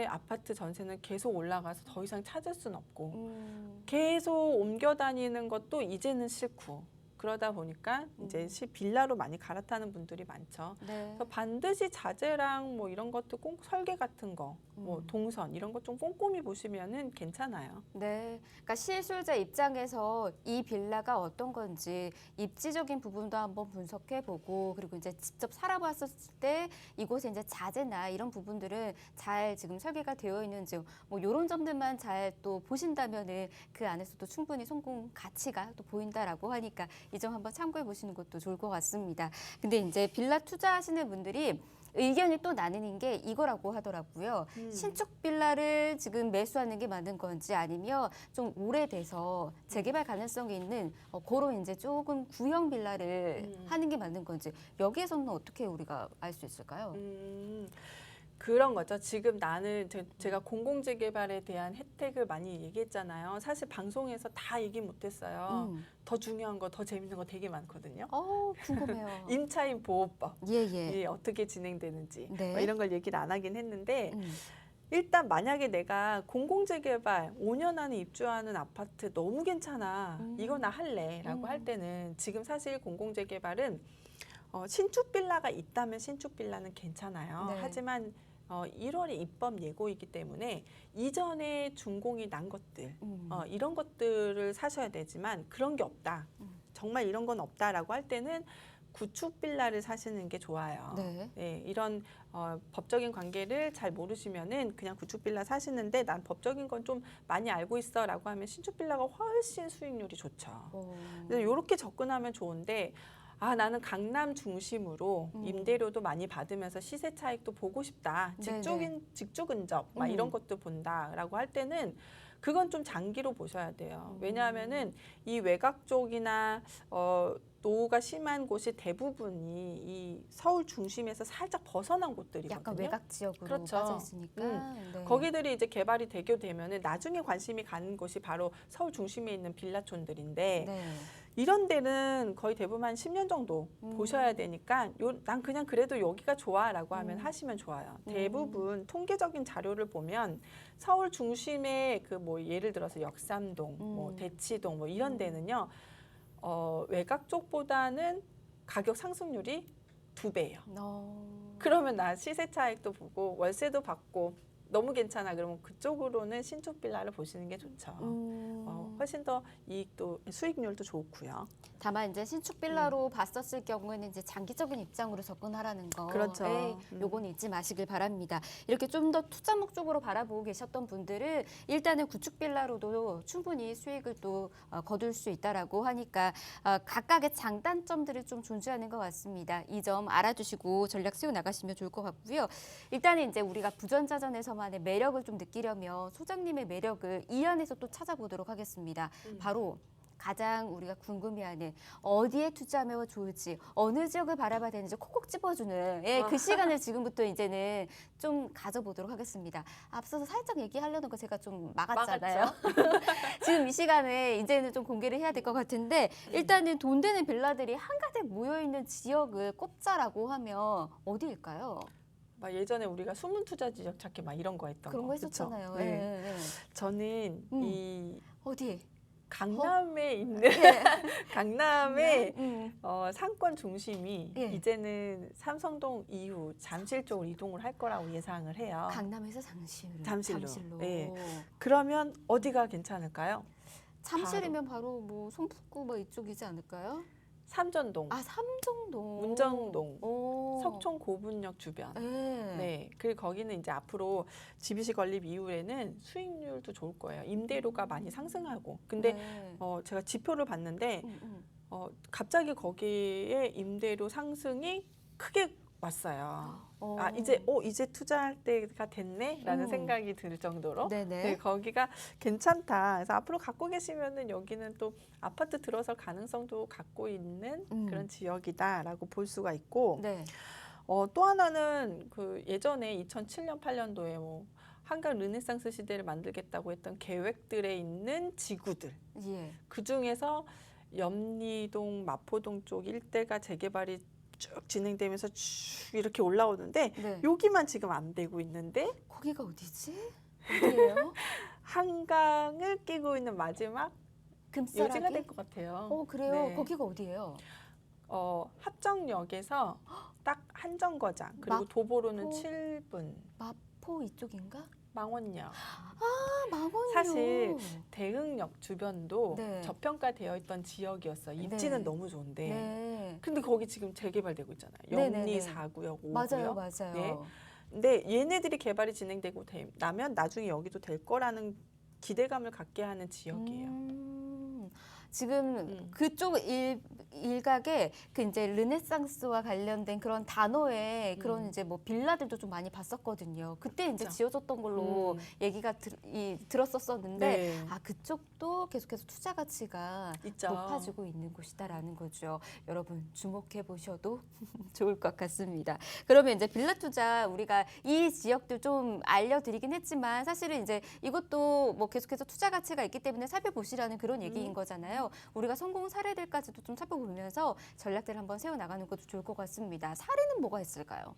S2: 아파트 전세는 계속 올라가서 더 이상 찾을 수는 없고 계속 옮겨 다니는 것도 이제는 싫고 그러다 보니까 이제 빌라로 많이 갈아타는 분들이 많죠.
S1: 네.
S2: 그래서 반드시 자재랑 뭐 이런 것도 꼭 설계 같은 거, 뭐 동선 이런 것 좀 꼼꼼히 보시면은 괜찮아요.
S1: 네, 그러니까 실수요자 입장에서 이 빌라가 어떤 건지 입지적인 부분도 한번 분석해보고 그리고 이제 직접 살아봤었을 때 이곳에 이제 자재나 이런 부분들은 잘 지금 설계가 되어 있는지 뭐 이런 점들만 잘 또 보신다면은 그 안에서도 충분히 성공 가치가 또 보인다라고 하니까 이 점 한번 참고해 보시는 것도 좋을 것 같습니다. 근데 이제 빌라 투자하시는 분들이 의견이 또 나뉘는 게 이거라고 하더라고요. 신축 빌라를 지금 매수하는 게 맞는 건지 아니면 좀 오래돼서 재개발 가능성이 있는 그런 이제 조금 구형 빌라를 하는 게 맞는 건지 여기에서는 어떻게 우리가 알 수 있을까요?
S2: 그런 거죠. 지금 나는 제가 공공재개발에 대한 혜택을 많이 얘기했잖아요. 사실 방송에서 다 얘기 못했어요. 더 중요한 거, 더 재밌는 거 되게 많거든요.
S1: 궁금해요.
S2: 임차인 보호법.
S1: 예.
S2: 이 어떻게 진행되는지
S1: 네.
S2: 뭐 이런 걸 얘기를 안 하긴 했는데 일단 만약에 내가 공공재개발 5년 안에 입주하는 아파트 너무 괜찮아. 이거 나 할래 라고 할 때는 지금 사실 공공재개발은 신축 빌라가 있다면 신축 빌라는 괜찮아요.
S1: 네.
S2: 하지만 1월에 입법 예고이기 때문에 이전에 준공이 난 것들 이런 것들을 사셔야 되지만 그런 게 없다. 정말 이런 건 없다라고 할 때는 구축 빌라를 사시는 게 좋아요.
S1: 네.
S2: 네, 이런 법적인 관계를 잘 모르시면은 그냥 구축 빌라 사시는데 난 법적인 건 좀 많이 알고 있어라고 하면 신축 빌라가 훨씬 수익률이 좋죠. 그래서 이렇게 접근하면 좋은데 나는 강남 중심으로
S1: 음.
S2: 임대료도 많이 받으면서 시세 차익도 보고 싶다.
S1: 네네.
S2: 직주 근접 막 이런 것도 본다라고 할 때는 그건 좀 장기로 보셔야 돼요. 왜냐하면은 이 외곽 쪽이나 노후가 심한 곳이 대부분이 이 서울 중심에서 살짝 벗어난 곳들이거든요.
S1: 약간 외곽 지역으로
S2: 그렇죠.
S1: 빠져 있으니까. 네.
S2: 거기들이 이제 개발이 되게 되면은 나중에 관심이 가는 곳이 바로 서울 중심에 있는 빌라촌들인데
S1: 네.
S2: 이런 데는 거의 대부분 한 10년 정도 보셔야 되니까 난 그냥 그래도 여기가 좋아라고 하면 하시면 좋아요. 대부분 통계적인 자료를 보면 서울 중심의 그 뭐 예를 들어서 역삼동, 뭐 대치동 뭐 이런 데는요. 외곽 쪽보다는 가격 상승률이 2배예요. 그러면 나 시세 차익도 보고 월세도 받고 너무 괜찮아. 그러면 그쪽으로는 신축 빌라를 보시는 게 좋죠. 훨씬 더 이익도 수익률도 좋고요.
S1: 다만 이제 신축 빌라로 봤었을 경우에는 이제 장기적인 입장으로 접근하라는 거.
S2: 그렇죠.
S1: 요건 잊지 마시길 바랍니다. 이렇게 좀 더 투자 목적으로 바라보고 계셨던 분들은 일단은 구축 빌라로도 충분히 수익을 또 거둘 수 있다라고 하니까 각각의 장단점들을 좀 존중하는 것 같습니다. 이 점 알아두시고 전략 세워 나가시면 좋을 것 같고요. 일단은 이제 우리가 부전자전에서만의 매력을 좀 느끼려면 소장님의 매력을 이 안에서 또 찾아보도록 하겠습니다. 바로 가장 우리가 궁금해하는 어디에 투자하면 좋을지 어느 지역을 바라봐야 되는지 콕콕 집어주는 그 시간을 지금부터 이제는 좀 가져보도록 하겠습니다. 앞서서 살짝 얘기하려는 거 제가 좀 막았잖아요. 지금 이 시간에 이제는 좀 공개를 해야 될 것 같은데 일단은 돈 되는 빌라들이 한가득 모여있는 지역을 꼽자라고 하면 어디일까요?
S2: 막 예전에 우리가 숨은 투자 지역 찾기 막 이런 거 했던
S1: 그런 거
S2: 그쵸?
S1: 했었잖아요.
S2: 네. 저는 이
S1: 어디?
S2: 강남에 있는 강남의 상권 중심이 이제는 삼성동 이후 잠실 쪽으로 이동을 할 거라고 예상을 해요.
S1: 강남에서 잠실로.
S2: 네. 그러면 어디가 괜찮을까요?
S1: 잠실이면 바로 뭐 송북구 뭐 이쪽이지 않을까요?
S2: 삼전동,
S1: 삼정동,
S2: 문정동, 석촌 고분역 주변. 네. 그리고 거기는 이제 앞으로 GBC 건립 이후에는 수익률도 좋을 거예요. 임대료가 많이 상승하고. 근데 제가 지표를 봤는데 갑자기 거기에 임대료 상승이 크게 왔어요. 이제 투자할 때가 됐네라는 생각이 들 정도로 네, 거기가 괜찮다. 그래서 앞으로 갖고 계시면은 여기는 또 아파트 들어설 가능성도 갖고 있는 그런 지역이다라고 볼 수가 있고 또 하나는 그 예전에 2007년 8년도에 뭐 한강 르네상스 시대를 만들겠다고 했던 계획들에 있는 지구들 그 중에서 염리동, 마포동 쪽 일대가 재개발이 쭉 진행되면서 쭉 이렇게 올라오는데 여기만 지금 안 되고 있는데
S1: 거기가 어디지? 어디예요?
S2: 한강을 끼고 있는 마지막
S1: 금싸라기?
S2: 요지가 될 것 같아요.
S1: 그래요?
S2: 네.
S1: 거기가 어디예요?
S2: 합정역에서 딱 한정거장 그리고 도보로는 7분.
S1: 마포 이쪽인가?
S2: 망원역.
S1: 망원역.
S2: 사실 대흥역 주변도 저평가되어 있던 지역이었어요. 입지는 너무 좋은데. 근데 거기 지금 재개발되고 있잖아요. 염리 4구역, 5구역.
S1: 맞아요.
S2: 네. 근데 얘네들이 개발이 진행되고 나면 나중에 여기도 될 거라는 기대감을 갖게 하는 지역이에요.
S1: 지금 그쪽 일각에 그 이제 르네상스와 관련된 그런 단어의 그런 이제 뭐 빌라들도 좀 많이 봤었거든요. 그때 이제 지어졌던 걸로 얘기가 들었었었는데 그쪽도 계속해서 투자 가치가
S2: 있죠.
S1: 높아지고 있는 곳이다라는 거죠. 여러분 주목해 보셔도 좋을 것 같습니다. 그러면 이제 빌라 투자 우리가 이 지역들 좀 알려드리긴 했지만 사실은 이제 이것도 뭐 계속해서 투자 가치가 있기 때문에 살펴보시라는 그런 얘기인 거잖아요. 우리가 성공 사례들까지도 좀 살펴보면서 전략들을 한번 세워나가는 것도 좋을 것 같습니다. 사례는 뭐가 있을까요?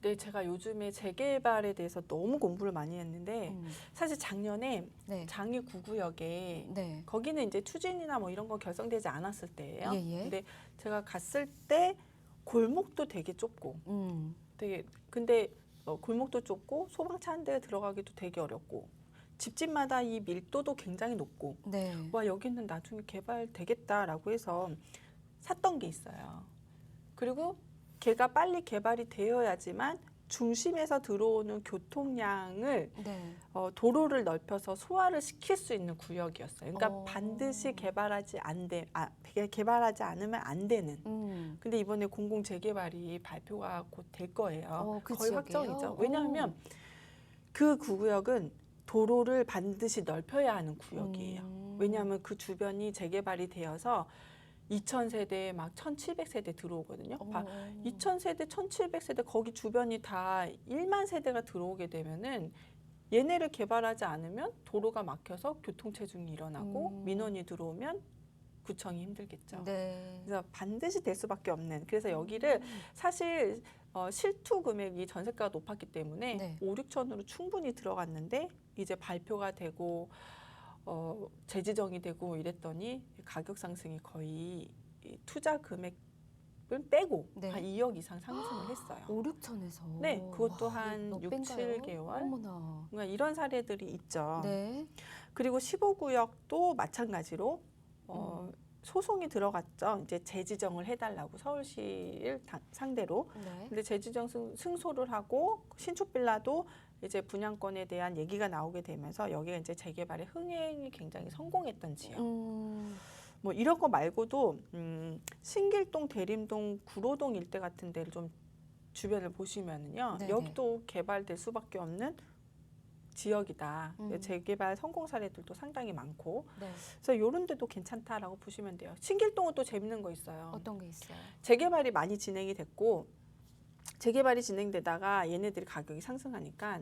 S2: 네, 제가 요즘에 재개발에 대해서 너무 공부를 많이 했는데 사실 작년에 장위 9구역에 거기는 이제 추진이나 뭐 이런 거 결정되지 않았을 때예요. 근데 제가 갔을 때 골목도 되게 좁고 근데 골목도 좁고 소방차 한 대 들어가기도 되게 어렵고 집집마다 이 밀도도 굉장히 높고 와 여기는 나중에 개발되겠다라고 해서 샀던 게 있어요. 그리고 걔가 빨리 개발이 되어야지만 중심에서 들어오는 교통량을
S1: 네.
S2: 도로를 넓혀서 소화를 시킬 수 있는 구역이었어요. 그러니까
S1: 어.
S2: 반드시 개발하지 않으면 안 되는. 근데 이번에 공공 재개발이 발표가 곧 될 거예요.
S1: 그
S2: 거의
S1: 지역이에요?
S2: 확정이죠. 왜냐하면 그 구역은 도로를 반드시 넓혀야 하는 구역이에요. 왜냐하면 그 주변이 재개발이 되어서 2000세대 막 1700세대 들어오거든요. 2000세대, 1700세대 거기 주변이 다 1만 세대가 들어오게 되면은 얘네를 개발하지 않으면 도로가 막혀서 교통체증이 일어나고 민원이 들어오면 구청이 힘들겠죠.
S1: 네.
S2: 그래서 반드시 될 수밖에 없는. 그래서 여기를 사실 실투 금액이 전세가가 높았기 때문에
S1: 네.
S2: 5, 6천으로 충분히 들어갔는데 이제 발표가 되고 재지정이 되고 이랬더니 가격 상승이 거의 이 투자 금액을 빼고
S1: 네.
S2: 한 2억 이상 상승을 했어요.
S1: 5, 6천에서.
S2: 네, 그것도
S1: 와,
S2: 한
S1: 몇
S2: 6,
S1: 배인가요?
S2: 7개월.
S1: 어머나.
S2: 그러니까 이런 사례들이 있죠.
S1: 네.
S2: 그리고 15구역도 마찬가지로 소송이 들어갔죠. 이제 재지정을 해달라고 서울시를 상대로.
S1: 네.
S2: 근데 재지정 승소를 하고 신축 빌라도 이제 분양권에 대한 얘기가 나오게 되면서 여기가 이제 재개발의 흥행이 굉장히 성공했던 지역. 뭐 이런 거 말고도 신길동, 대림동, 구로동 일대 같은 데를 좀 주변을 보시면은요.
S1: 네네.
S2: 여기도 개발될 수밖에 없는 지역이다. 재개발 성공 사례들도 상당히 많고.
S1: 네.
S2: 그래서 이런 데도 괜찮다라고 보시면 돼요. 신길동은 또 재밌는 거 있어요.
S1: 어떤 게 있어요?
S2: 재개발이 많이 진행이 됐고 재개발이 진행되다가 얘네들이 가격이 상승하니까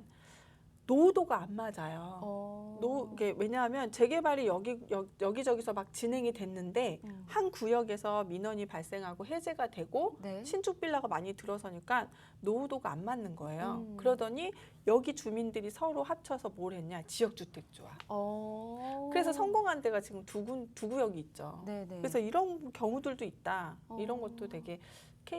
S2: 노후도가 안 맞아요. 이게 왜냐하면 재개발이 여기저기서 막 진행이 됐는데 한 구역에서 민원이 발생하고 해제가 되고
S1: 네.
S2: 신축 빌라가 많이 들어서니까 노후도가 안 맞는 거예요. 그러더니 여기 주민들이 서로 합쳐서 뭘 했냐? 지역주택조합. 그래서 성공한 데가 지금 두 구역이 있죠.
S1: 네네.
S2: 그래서 이런 경우들도 있다. 이런 것도 되게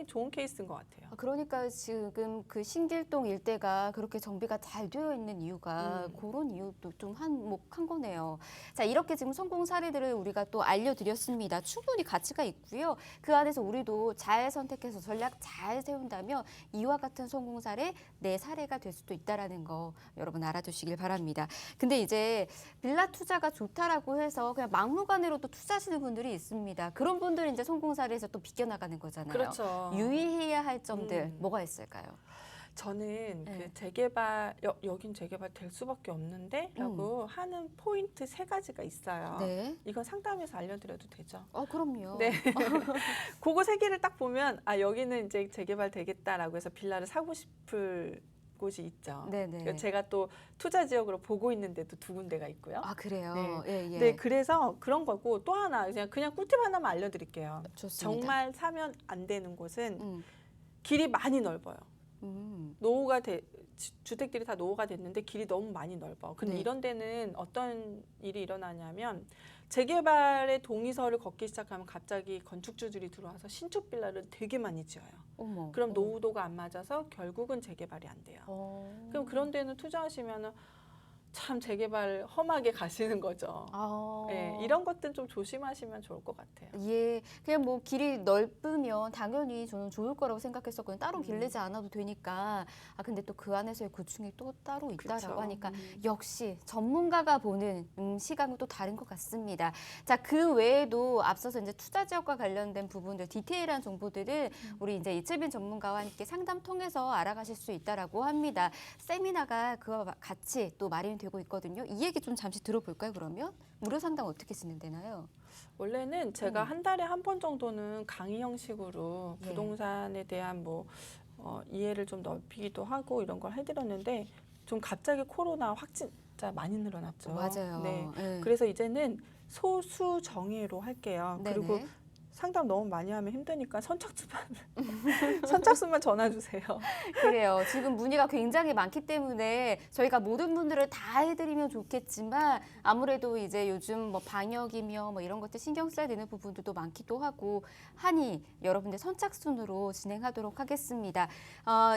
S2: 좋은 케이스인 것 같아요.
S1: 그러니까 지금 그 신길동 일대가 그렇게 정비가 잘 되어 있는 이유가 그런 이유도 좀 한몫한 거네요. 자, 이렇게 지금 성공 사례들을 우리가 또 알려드렸습니다. 충분히 가치가 있고요. 그 안에서 우리도 잘 선택해서 전략 잘 세운다면 이와 같은 성공 사례 내 사례가 될 수도 있다라는 거 여러분 알아두시길 바랍니다. 근데 이제 빌라 투자가 좋다라고 해서 그냥 막무가내로 또 투자하시는 분들이 있습니다. 그런 분들은 이제 성공 사례에서 또 비껴나가는 거잖아요.
S2: 그렇죠.
S1: 유의해야 할 점들 뭐가 있을까요?
S2: 저는
S1: 네.
S2: 그 재개발 여긴 재개발 될 수밖에 없는데라고 하는 포인트 3가지가 있어요.
S1: 네.
S2: 이건 상담에서 알려드려도 되죠?
S1: 그럼요.
S2: 네. 그거 3개를 딱 보면 여기는 이제 재개발 되겠다라고 해서 빌라를 사고 싶을 곳이 있죠.
S1: 네네.
S2: 제가 또 투자 지역으로 보고 있는 데도 2군데가 있고요.
S1: 그래요?
S2: 네.
S1: 예, 예.
S2: 네, 그래서 그런 거고 또 하나 그냥 꿀팁 하나만 알려드릴게요.
S1: 좋습니다.
S2: 정말 사면 안 되는 곳은 길이 많이 넓어요. 주택들이 다 노후가 됐는데 길이 너무 많이 넓어. 근데
S1: 네.
S2: 이런 데는 어떤 일이 일어나냐면 재개발의 동의서를 걷기 시작하면 갑자기 건축주들이 들어와서 신축 빌라를 되게 많이 지어요.
S1: 어머.
S2: 그럼 노후도가 안 맞아서 결국은 재개발이 안 돼요. 그럼 그런 데는 투자하시면은 참 재개발 험하게 가시는 거죠. 네, 이런 것들 좀 조심하시면 좋을 것 같아요.
S1: 예, 그냥 뭐 길이 넓으면 당연히 저는 좋을 거라고 생각했었거든요. 따로 빌리지 않아도 되니까. 근데 또 그 안에서의 고충이 또 따로 있다라고
S2: 그쵸.
S1: 하니까 역시 전문가가 보는 시각은 또 다른 것 같습니다. 자, 그 외에도 앞서서 이제 투자 지역과 관련된 부분들 디테일한 정보들은 우리 이제 이채빈 전문가와 함께 상담 통해서 알아가실 수 있다라고 합니다. 세미나가 그와 같이 또 마련되고 있거든요. 이 얘기 좀 잠시 들어볼까요? 그러면 무료 상담 어떻게 진행되나요?
S2: 원래는 제가 한 달에 한 번 정도는 강의 형식으로
S1: 예.
S2: 부동산에 대한 이해를 좀 넓히기도 하고 이런 걸 해드렸는데 좀 갑자기 코로나 확진자 많이 늘어났죠.
S1: 맞아요.
S2: 네.
S1: 예.
S2: 그래서 이제는 소수 정예로 할게요.
S1: 네네.
S2: 그리고 상담 너무 많이 하면 힘드니까 선착순만 전화 주세요.
S1: 그래요. 지금 문의가 굉장히 많기 때문에 저희가 모든 분들을 다 해드리면 좋겠지만 아무래도 이제 요즘 뭐 방역이며 뭐 이런 것들 신경 써야 되는 부분들도 많기도 하고 하니 여러분들 선착순으로 진행하도록 하겠습니다.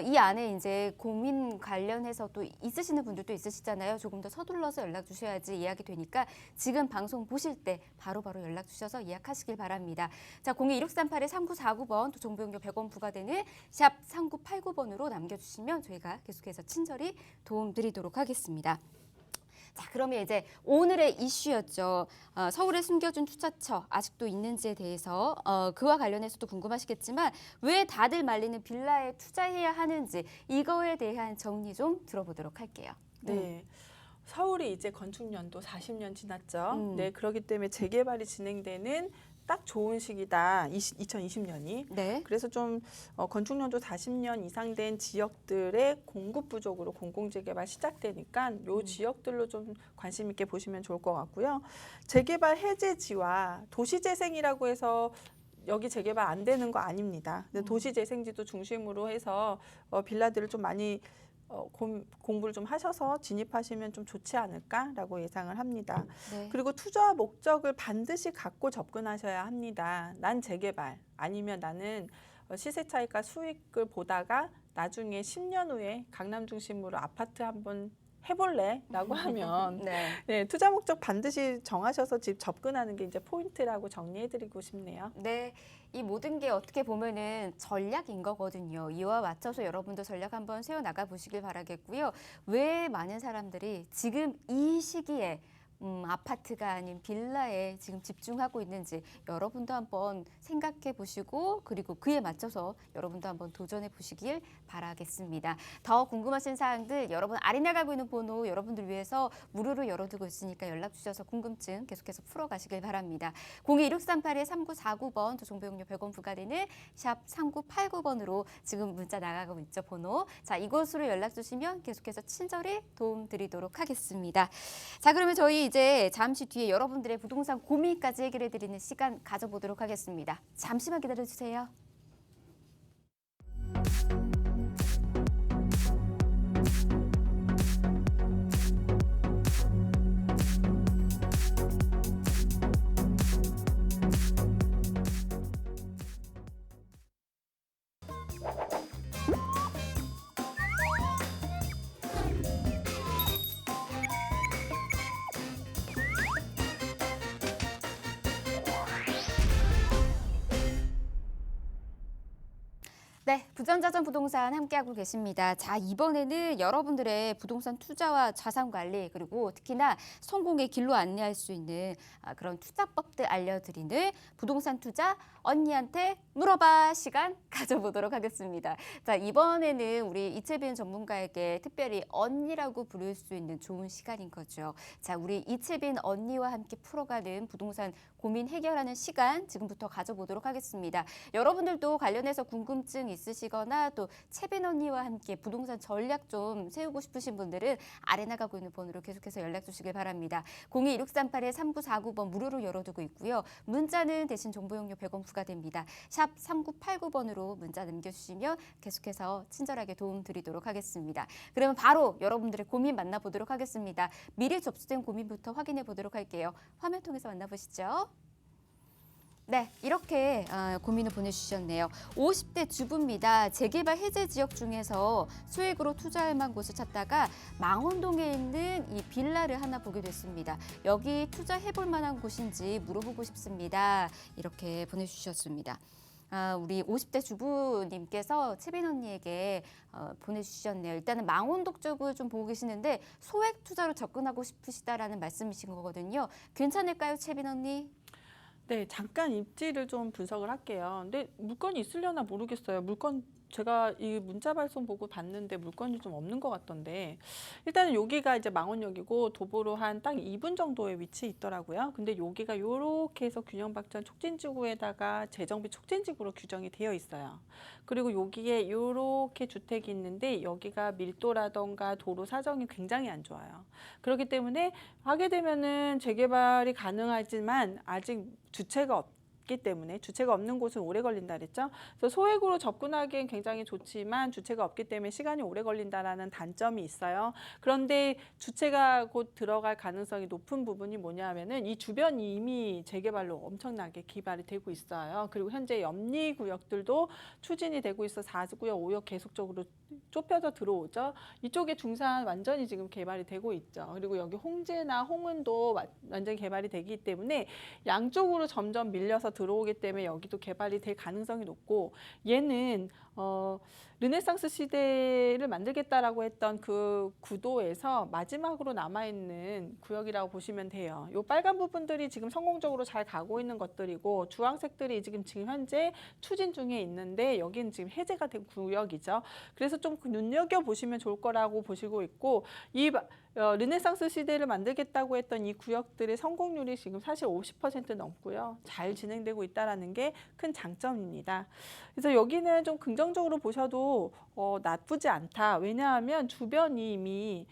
S1: 이 안에 이제 고민 관련해서 또 있으시는 분들도 있으시잖아요. 조금 더 서둘러서 연락 주셔야지 예약이 되니까 지금 방송 보실 때 바로바로 연락 주셔서 예약하시길 바랍니다. 자, 02-1638-3949번 또 정보용료 100원 부과되는 샵 3989번으로 남겨주시면 저희가 계속해서 친절히 도움 드리도록 하겠습니다. 자, 그러면 이제 오늘의 이슈였죠. 서울에 숨겨진 투자처 아직도 있는지에 대해서 그와 관련해서도 궁금하시겠지만 왜 다들 말리는 빌라에 투자해야 하는지 이거에 대한 정리 좀 들어보도록 할게요.
S2: 네. 서울이 이제 건축연도 40년 지났죠.
S1: 음.
S2: 네, 그렇기 때문에 재개발이 진행되는 딱 좋은 시기다. 2020년이.
S1: 네.
S2: 그래서 좀 건축연도 40년 이상 된 지역들의 공급 부족으로 공공재개발 시작되니까 요 지역들로 좀 관심 있게 보시면 좋을 것 같고요. 재개발 해제지와 도시재생이라고 해서 여기 재개발 안 되는 거 아닙니다. 근데 도시재생지도 중심으로 해서 빌라들을 좀 많이 공부를 좀 하셔서 진입하시면 좀 좋지 않을까라고 예상을 합니다.
S1: 네.
S2: 그리고 투자 목적을 반드시 갖고 접근하셔야 합니다. 난 재개발 아니면 나는 시세 차익과 수익을 보다가 나중에 10년 후에 강남 중심으로 아파트 한번 해볼래? 라고 하면
S1: 네.
S2: 네, 투자 목적 반드시 정하셔서 집 접근하는 게 이제 포인트라고 정리해드리고 싶네요.
S1: 네, 이 모든 게 어떻게 보면은 전략인 거거든요. 이와 맞춰서 여러분도 전략 한번 세워나가 보시길 바라겠고요. 왜 많은 사람들이 지금 이 시기에 아파트가 아닌 빌라에 지금 집중하고 있는지 여러분도 한번 생각해 보시고 그리고 그에 맞춰서 여러분도 한번 도전해 보시길 바라겠습니다. 더 궁금하신 사항들 여러분 아래 나가고 있는 번호 여러분들 위해서 무료로 열어두고 있으니까 연락 주셔서 궁금증 계속해서 풀어가시길 바랍니다. 02-1638-3949번 또 정보용료 100원 부과되는 샵 3989번으로 지금 문자 나가고 있죠, 번호. 자, 이곳으로 연락 주시면 계속해서 친절히 도움 드리도록 하겠습니다. 자, 그러면 저희 이제 잠시 뒤에 여러분들의 부동산 고민까지 해결해 드리는 시간 가져보도록 하겠습니다. 잠시만 기다려 주세요. 네, 부전자전 부동산 함께하고 계십니다. 자, 이번에는 여러분들의 부동산 투자와 자산 관리 그리고 특히나 성공의 길로 안내할 수 있는 그런 투자법들 알려드리는 부동산 투자 언니한테 물어봐 시간 가져보도록 하겠습니다. 자, 이번에는 우리 이채빈 전문가에게 특별히 언니라고 부를 수 있는 좋은 시간인 거죠. 자, 우리 이채빈 언니와 함께 풀어가는 부동산 고민 해결하는 시간 지금부터 가져보도록 하겠습니다. 여러분들도 관련해서 궁금증 있으시거나 또 채빈 언니와 함께 부동산 전략 좀 세우고 싶으신 분들은 아래 나가고 있는 번호로 계속해서 연락 주시길 바랍니다. 02-1638-3949번 무료로 열어두고 있고요. 문자는 대신 정보용료 100원 부과됩니다. 샵 3989번으로 문자 남겨주시면 계속해서 친절하게 도움 드리도록 하겠습니다. 그러면 바로 여러분들의 고민 만나보도록 하겠습니다. 미리 접수된 고민부터 확인해 보도록 할게요. 화면 통해서 만나보시죠. 네, 이렇게 고민을 보내주셨네요. 50대 주부입니다. 재개발 해제 지역 중에서 수익으로 투자할 만한 곳을 찾다가 망원동에 있는 이 빌라를 하나 보게 됐습니다. 여기 투자해볼 만한 곳인지 물어보고 싶습니다. 이렇게 보내주셨습니다. 우리 50대 주부님께서 채빈 언니에게 보내주셨네요. 일단은 망원동 쪽을 좀 보고 계시는데 소액 투자로 접근하고 싶으시다라는 말씀이신 거거든요. 괜찮을까요, 채빈 언니?
S2: 네, 잠깐 입지를 좀 분석을 할게요. 근데 물건이 있으려나 모르겠어요. 물건 제가 이 문자 발송 보고 봤는데 물건이 좀 없는 것 같던데 일단은 여기가 이제 망원역이고 도보로 한 딱 2분 정도의 위치에 있더라고요. 근데 여기가 요렇게 해서 균형박전 촉진지구에다가 재정비 촉진지구로 규정이 되어 있어요. 그리고 여기에 요렇게 주택이 있는데 여기가 밀도라던가 도로 사정이 굉장히 안 좋아요. 그렇기 때문에 하게 되면은 재개발이 가능하지만 아직 주체가 없기 때문에 주체가 없는 곳은 오래 걸린다 그랬죠. 그래서 소액으로 접근하기엔 굉장히 좋지만 주체가 없기 때문에 시간이 오래 걸린다라는 단점이 있어요. 그런데 주체가 곧 들어갈 가능성이 높은 부분이 뭐냐면은 이 주변이 이미 재개발로 엄청나게 개발이 되고 있어요. 그리고 현재 염리 구역들도 추진이 되고 있어 4구역, 5역 계속적으로 좁혀져 들어오죠. 이쪽에 중산 완전히 지금 개발이 되고 있죠. 그리고 여기 홍제나 홍은도 완전히 개발이 되기 때문에 양쪽으로 점점 밀려서 들어오기 때문에 여기도 개발이 될 가능성이 높고 얘는 르네상스 시대를 만들겠다라고 했던 그 구도에서 마지막으로 남아있는 구역이라고 보시면 돼요. 이 빨간 부분들이 지금 성공적으로 잘 가고 있는 것들이고 주황색들이 지금 현재 추진 중에 있는데 여기는 지금 해제가 된 구역이죠. 그래서 좀 눈여겨보시면 좋을 거라고 보시고 있고 이 르네상스 시대를 만들겠다고 했던 이 구역들의 성공률이 지금 사실 50% 넘고요. 잘 진행되고 있다는 게 큰 장점입니다. 그래서 여기는 좀 긍정적으로 보셔도 나쁘지 않다. 왜냐하면 주변이 이미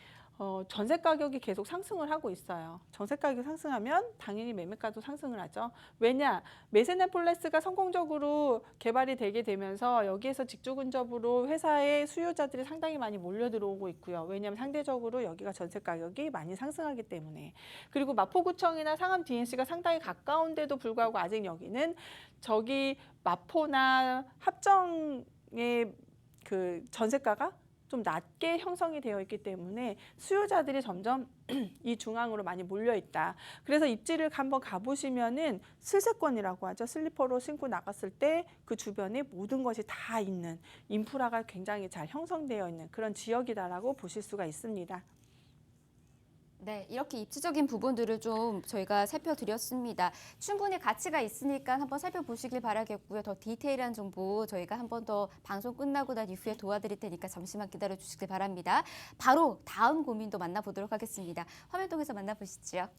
S2: 전세 가격이 계속 상승을 하고 있어요. 전세 가격이 상승하면 당연히 매매가도 상승을 하죠. 왜냐? 메세네폴레스가 성공적으로 개발이 되게 되면서 여기에서 직주 근접으로 회사의 수요자들이 상당히 많이 몰려 들어오고 있고요. 왜냐하면 상대적으로 여기가 전세 가격이 많이 상승하기 때문에. 그리고 마포구청이나 상암 DNC가 상당히 가까운데도 불구하고 아직 여기는 저기 마포나 합정의 그 전세가가 좀 낮게 형성이 되어 있기 때문에 수요자들이 점점 이 중앙으로 많이 몰려 있다. 그래서 입지를 한번 가보시면은 슬세권이라고 하죠. 슬리퍼로 신고 나갔을 때 그 주변에 모든 것이 다 있는 인프라가 굉장히 잘 형성되어 있는 그런 지역이다라고 보실 수가 있습니다.
S1: 네, 이렇게 입지적인 부분들을 좀 저희가 살펴드렸습니다. 충분히 가치가 있으니까 한번 살펴보시길 바라겠고요. 더 디테일한 정보 저희가 한 번 더 방송 끝나고 난 이후에 도와드릴 테니까 잠시만 기다려 주시길 바랍니다. 바로 다음 고민도 만나보도록 하겠습니다. 화면 통해서 만나보시죠.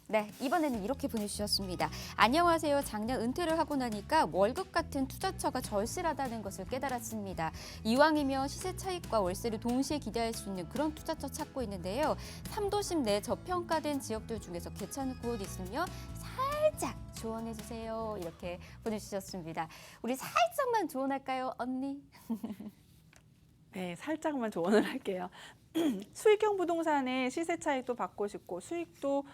S1: 네, 이번에는 이렇게 보내주셨습니다. 안녕하세요. 작년 은퇴를 하고 나니까 월급 같은 투자처가 절실하다는 것을 깨달았습니다. 이왕이면 시세 차익과 월세를 동시에 기대할 수 있는 그런 투자처 찾고 있는데요. 3도심 내 저평가된 지역들 중에서 괜찮은 곳 있으면 살짝 조언해 주세요. 이렇게 보내주셨습니다. 우리 살짝만 조언할까요, 언니?
S2: 네, 살짝만 조언을 할게요. 수익형 부동산의 시세 차익도 받고 싶고 수익률도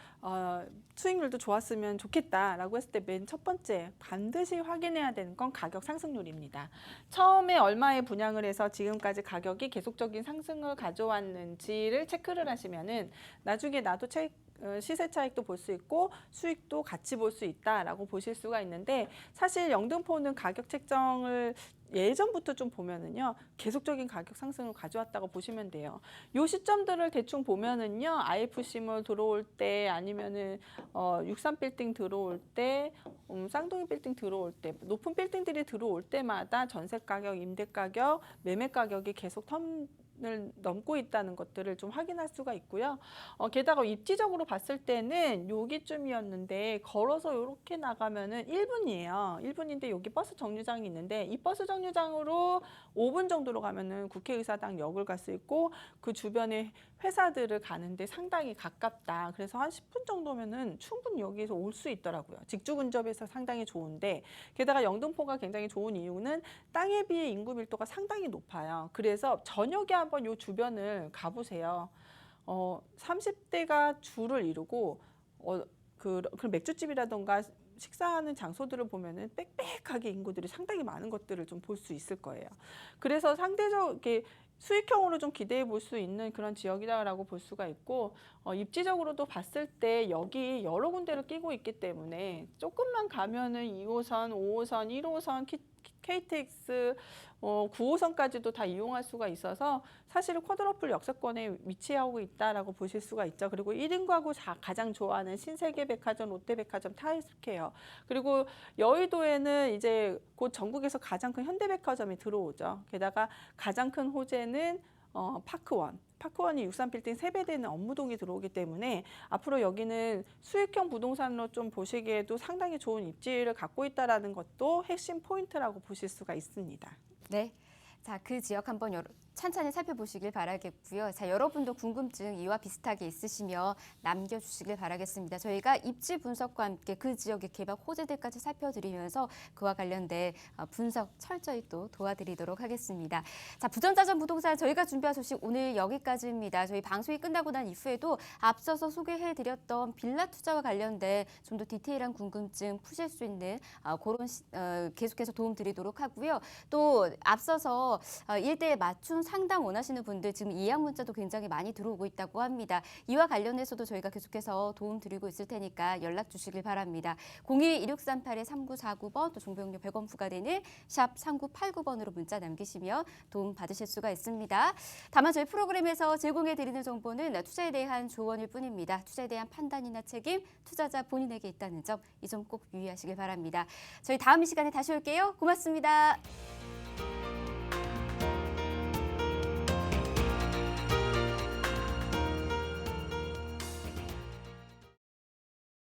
S2: 좋았으면 좋겠다라고 했을 때 맨 첫 번째 반드시 확인해야 되는 건 가격 상승률입니다. 처음에 얼마에 분양을 해서 지금까지 가격이 계속적인 상승을 가져왔는지를 체크를 하시면은 나중에 나도 시세 차익도 볼 수 있고 수익도 같이 볼 수 있다라고 보실 수가 있는데 사실 영등포는 가격 책정을 예전부터 좀 보면은요 계속적인 가격 상승을 가져왔다고 보시면 돼요. 요 시점들을 대충 보면은요 IFC몰 들어올 때 아니면은 63빌딩 들어올 때 쌍둥이 빌딩 들어올 때 높은 빌딩들이 들어올 때마다 전세 가격, 임대 가격, 매매 가격이 계속 을 넘고 있다는 것들을 좀 확인할 수가 있고요. 게다가 입지적으로 봤을 때는 여기쯤이었는데 걸어서 이렇게 나가면은 1분이에요. 1분인데 여기 버스 정류장이 있는데 이 버스 정류장으로 5분 정도로 가면은 국회의사당 역을 갈 수 있고 그 주변에 회사들을 가는데 상당히 가깝다. 그래서 한 10분 정도면은 충분히 여기에서 올 수 있더라고요. 직주 근접에서 상당히 좋은데 게다가 영등포가 굉장히 좋은 이유는 땅에 비해 인구 밀도가 상당히 높아요. 그래서 저녁에 한번 요 주변을 가보세요. 30대가 줄을 이루고 그 맥주집이라던가 식사하는 장소들을 보면은 빽빽하게 인구들이 상당히 많은 것들을 좀 볼 수 있을 거예요. 그래서 상대적 이렇게 수익형으로 좀 기대해 볼 수 있는 그런 지역이다라고 볼 수가 있고 입지적으로도 봤을 때 여기 여러 군데를 끼고 있기 때문에 조금만 가면은 2호선, 5호선, 1호선, KTX 9호선까지도 다 이용할 수가 있어서 사실은 쿼드러플 역세권에 위치하고 있다라고 보실 수가 있죠. 그리고 1인 가구 가장 좋아하는 신세계백화점, 롯데백화점 다 익숙해요. 그리고 여의도에는 이제 곧 전국에서 가장 큰 현대백화점이 들어오죠. 게다가 가장 큰 호재는 파크원. 파크원이 63빌딩 3배 되는 업무동이 들어오기 때문에 앞으로 여기는 수익형 부동산으로 좀 보시기에도 상당히 좋은 입지를 갖고 있다는 것도 핵심 포인트라고 보실 수가 있습니다.
S1: 네. 자, 그 지역 한번 찬찬히 살펴보시길 바라겠고요. 자, 여러분도 궁금증 이와 비슷하게 있으시면 남겨주시길 바라겠습니다. 저희가 입지 분석과 함께 그 지역의 개발 호재들까지 살펴드리면서 그와 관련된 분석 철저히 또 도와드리도록 하겠습니다. 자, 부전자전 부동산 저희가 준비한 소식 오늘 여기까지입니다. 저희 방송이 끝나고 난 이후에도 앞서서 소개해드렸던 빌라 투자와 관련된 좀 더 디테일한 궁금증 푸실 수 있는 그런 계속해서 도움 드리도록 하고요. 또 앞서서 일대에 맞춘 상담 원하시는 분들 지금 이양 문자도 굉장히 많이 들어오고 있다고 합니다. 이와 관련해서도 저희가 계속해서 도움 드리고 있을 테니까 연락 주시길 바랍니다. 02-1638-3949번 또 정보용료 100원 부과되는 샵 3989번으로 문자 남기시면 도움 받으실 수가 있습니다. 다만 저희 프로그램에서 제공해 드리는 정보는 투자에 대한 조언일 뿐입니다. 투자에 대한 판단이나 책임 투자자 본인에게 있다는 점, 이 점 꼭 유의하시길 바랍니다. 저희 다음 이 시간에 다시 올게요. 고맙습니다.